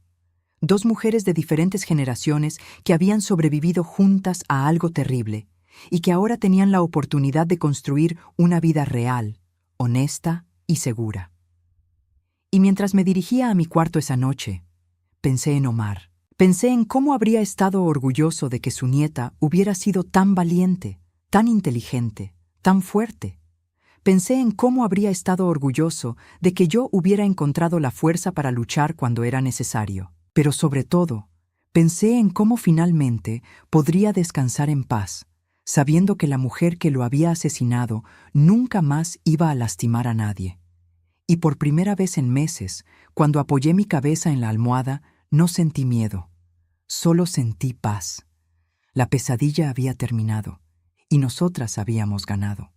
[SPEAKER 1] dos mujeres de diferentes generaciones que habían sobrevivido juntas a algo terrible y que ahora tenían la oportunidad de construir una vida real, honesta y segura. Y mientras me dirigía a mi cuarto esa noche, pensé en Omar. Pensé en cómo habría estado orgulloso de que su nieta hubiera sido tan valiente, tan inteligente, tan fuerte. Pensé en cómo habría estado orgulloso de que yo hubiera encontrado la fuerza para luchar cuando era necesario. Pero sobre todo, Pensé en cómo finalmente podría descansar en paz, sabiendo que la mujer que lo había asesinado nunca más iba a lastimar a nadie. Y por primera vez en meses, cuando apoyé mi cabeza en la almohada, no sentí miedo, solo sentí paz. La pesadilla había terminado, y nosotras habíamos ganado.